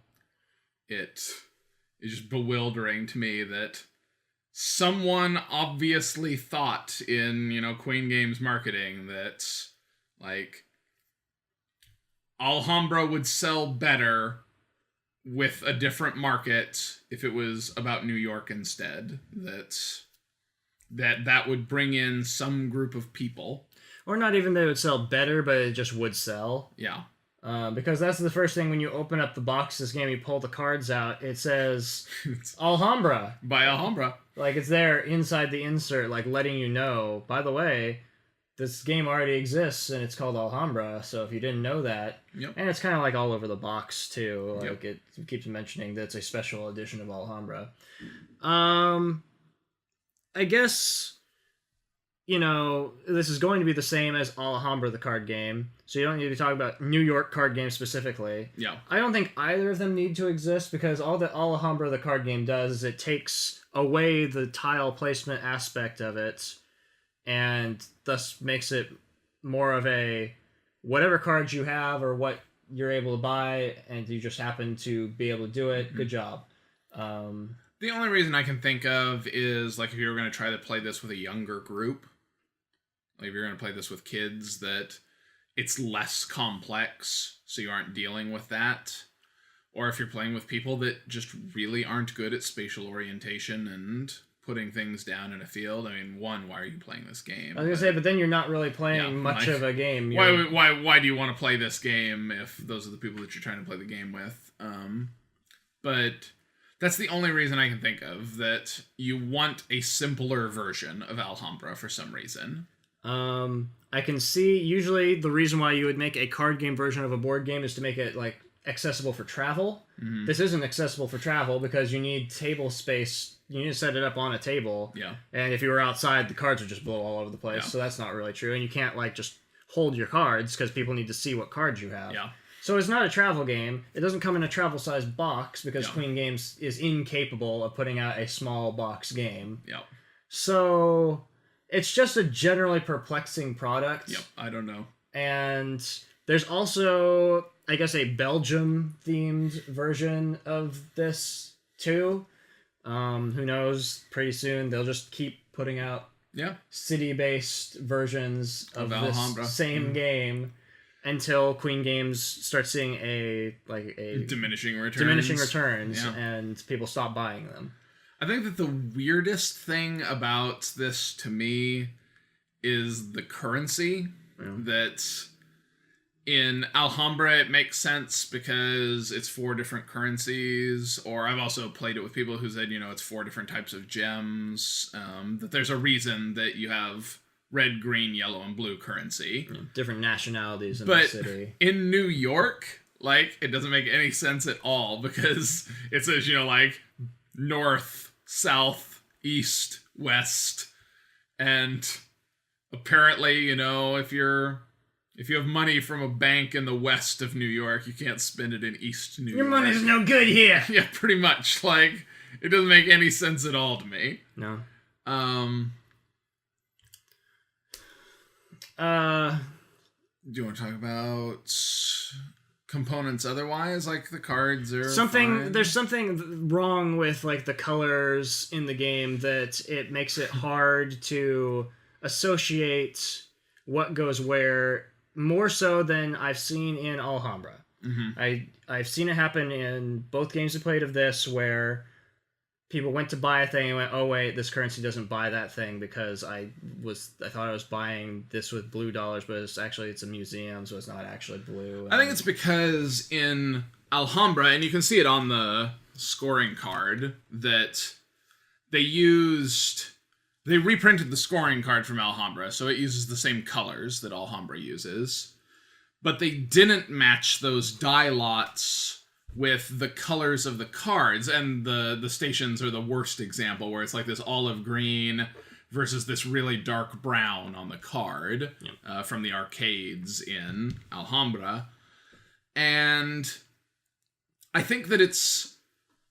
it is just bewildering to me that someone obviously thought in, Queen Games marketing that, like, Alhambra would sell better with a different market if it was about New York instead. That would bring in some group of people. Or not even that it would sell better, but it just would sell. Yeah. Because that's the first thing when you open up the box of this game, you pull the cards out, it says Alhambra. By Alhambra. Like, it's there inside the insert, like, letting you know, by the way, this game already exists, and it's called Alhambra, so if you didn't know that... Yep. And it's kind of, like, all over the box, too. Like, Yep. it keeps mentioning that it's a special edition of Alhambra. I guess... this is going to be the same as Alhambra, the card game, so you don't need to talk about New York card game specifically. Yeah. I don't think either of them need to exist, because all that Alhambra, the card game, does is it takes away the tile placement aspect of it, and thus makes it more of a whatever cards you have or what you're able to buy, and you just happen to be able to do it. Good job. The only reason I can think of is, like, if you were going to try to play this with a younger group, like if you're going to play this with kids, that it's less complex, so you aren't dealing with that. Or if you're playing with people that just really aren't good at spatial orientation and putting things down in a field. I mean, one, why are you playing this game? I was going to say, but then you're not really playing much of a game. Why do you want to play this game if those are the people that you're trying to play the game with? But That's the only reason I can think of, that you want a simpler version of Alhambra for some reason. I can see, usually the reason why you would make a card game version of a board game is to make it, like, accessible for travel. Mm-hmm. This isn't accessible for travel because you need table space. You need to set it up on a table. Yeah. And if you were outside, the cards would just blow all over the place. Yeah. So that's not really true. And you can't, like, just hold your cards because people need to see what cards you have. Yeah. So it's not a travel game. It doesn't come in a travel-sized box because Yeah. Queen Games is incapable of putting out a small box game. Yep. So it's just a generally perplexing product. Yep. I don't know. And there's also, I guess, a Belgium-themed version of this, too. Who knows? Pretty soon they'll just keep putting out city-based versions of Alhambra. this same game until Queen Games starts seeing a Diminishing returns, Yeah. and people stop buying them. I think that the weirdest thing about this to me is the currency. That in Alhambra it makes sense because it's 4 different currencies, or I've also played it with people who said, it's 4 different types of gems, that there's a reason that you have red, green, yellow, and blue currency. Different nationalities in But the city. in New York, it doesn't make any sense at all because it says, north, south, east, west, and apparently, if you have money from a bank in the west of New York, you can't spend it in East New York. Your money's no good here! Yeah, pretty much. It doesn't make any sense at all to me. No. Do you want to talk about components otherwise? The cards are fine. Fine. There's something wrong with, the colors in the game that it makes it hard to associate what goes where, more so than I've seen in Alhambra. Mm-hmm. I've seen it happen in both games I played of this, where people went to buy a thing and went, oh wait, this currency doesn't buy that thing because I thought I was buying this with blue dollars, but it's a museum, so it's not actually blue. I think it's because in Alhambra, and you can see it on the scoring card, that they reprinted the scoring card from Alhambra, so it uses the same colors that Alhambra uses, but they didn't match those die lots with the colors of the cards, and the stations are the worst example, where it's this olive green versus this really dark brown on the card from the arcades in Alhambra. And I think that it's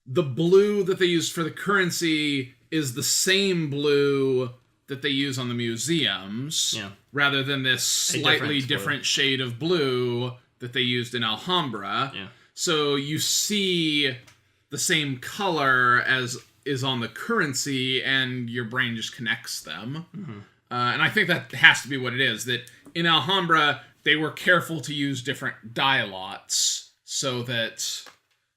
the blue that they used for the currency is the same blue that they use on the museums, rather than this slightly different shade of blue that they used in Alhambra. Yeah. So you see the same color as is on the currency, and your brain just connects them. Mm-hmm. And I think that has to be what it is, that in Alhambra, they were careful to use different die lots so that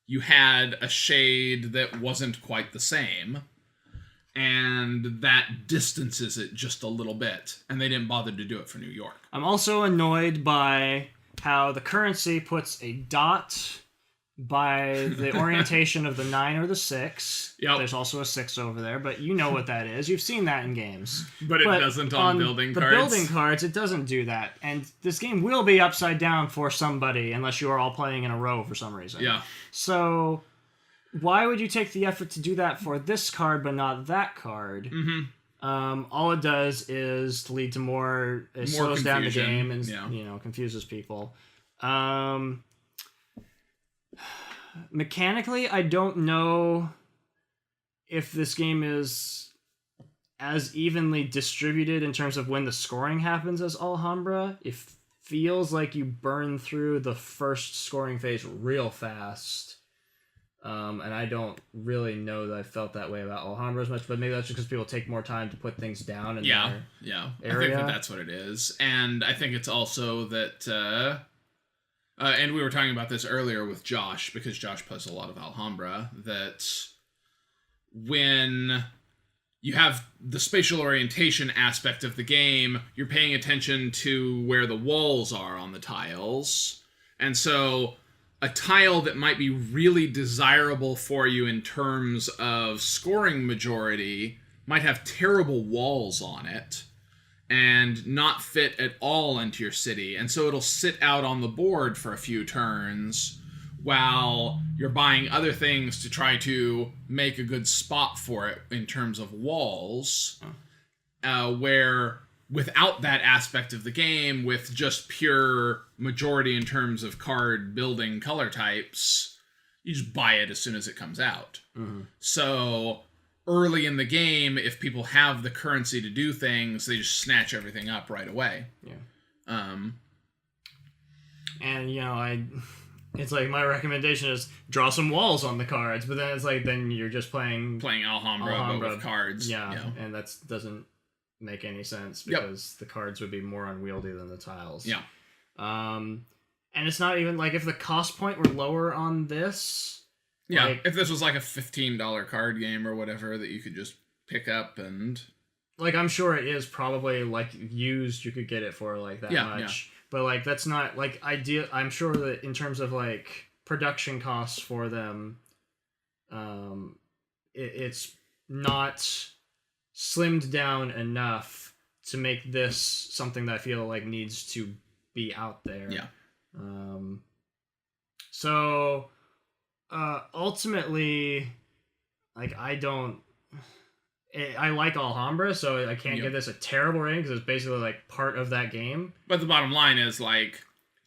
you had a shade that wasn't quite the same. And that distances it just a little bit. And they didn't bother to do it for New York. I'm also annoyed by how the currency puts a dot by the orientation of the 9 or the 6. Yep. There's also a 6 over there, but you know what that is. You've seen that in games. But it doesn't on building cards. The building cards, it doesn't do that. And this game will be upside down for somebody unless you are all playing in a row for some reason. Yeah. So why would you take the effort to do that for this card but not that card? Mm-hmm. All it does is lead to more slows down the game and confuses people. Mechanically, I don't know if this game is as evenly distributed in terms of when the scoring happens as Alhambra. It feels like you burn through the first scoring phase real fast. And I don't really know that I felt that way about Alhambra as much, but maybe that's just because people take more time to put things down in their area. I think that's what it is. And I think it's also that... and we were talking about this earlier with Josh, because Josh plays a lot of Alhambra, that when you have the spatial orientation aspect of the game, you're paying attention to where the walls are on the tiles. And so a tile that might be really desirable for you in terms of scoring majority might have terrible walls on it and not fit at all into your city. And so it'll sit out on the board for a few turns while you're buying other things to try to make a good spot for it in terms of walls, where without that aspect of the game, with just pure majority in terms of card building color types, you just buy it as soon as it comes out. So early in the game, if people have the currency to do things, they just snatch everything up right away. And it's like my recommendation is draw some walls on the cards, but then it's like then you're just playing Alhambra but with cards. And that doesn't make any sense because the cards would be more unwieldy than the tiles. And it's not even like if the cost point were lower on this. If this was like a $15 card game or whatever that you could just pick up and... Like, I'm sure it is probably, like, used, you could get it for, like, that much. But, like, that's not, like, ideal. I'm sure that in terms of, like, production costs for them, it's not slimmed down enough to make this something that I feel like needs to be out there. So... ultimately, like, I like Alhambra, so I can't give this a terrible rating because it's basically, like, part of that game. But the bottom line is, like,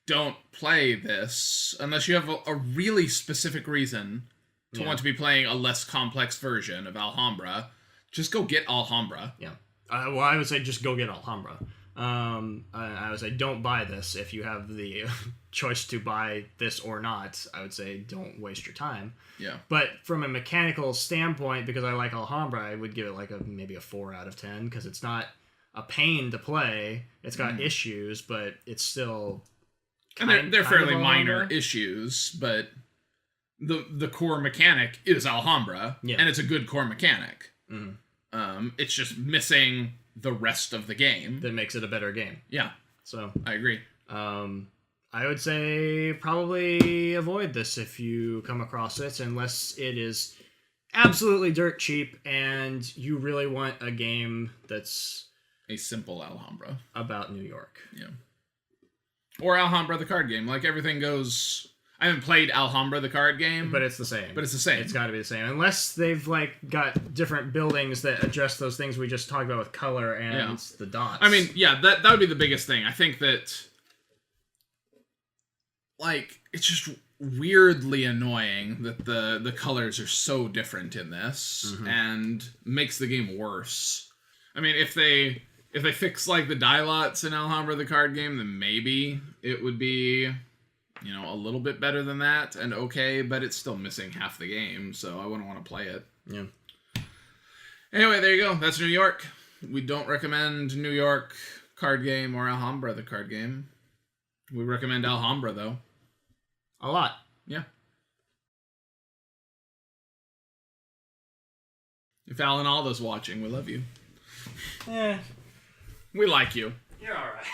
don't play this unless you have a really specific reason to want to be playing a less complex version of Alhambra. Just go get Alhambra. Well, I would say just go get Alhambra. I would say don't buy this if you have the choice to buy this or not. I would say don't waste your time. But from a mechanical standpoint, because I like Alhambra, I would give it like maybe a 4 out of 10 because it's not a pain to play. It's got issues, but it's still they're fairly minor issues, but the core mechanic is Alhambra, and it's a good core mechanic. It's just missing the rest of the game that makes it a better game. So I agree. I would say probably avoid this if you come across it, unless it is absolutely dirt cheap and you really want a game that's a simple Alhambra about New York. Or Alhambra the card game. Like, everything goes... I haven't played Alhambra the card game. But it's the same. It's got to be the same. Unless they've, like, got different buildings that address those things we just talked about with color and the dots. I mean, that would be the biggest thing. I think that, like, it's just weirdly annoying that the colors are so different in this and makes the game worse. I mean, if they fix, like, the die lots in Alhambra the card game, then maybe it would be... a little bit better than that and okay, but it's still missing half the game, so I wouldn't want to play it. Anyway, there you go. That's New York. We don't recommend New York card game or Alhambra the card game. We recommend Alhambra, though. A lot. If Alan Alda's watching, we love you. Yeah. We like you. You're alright.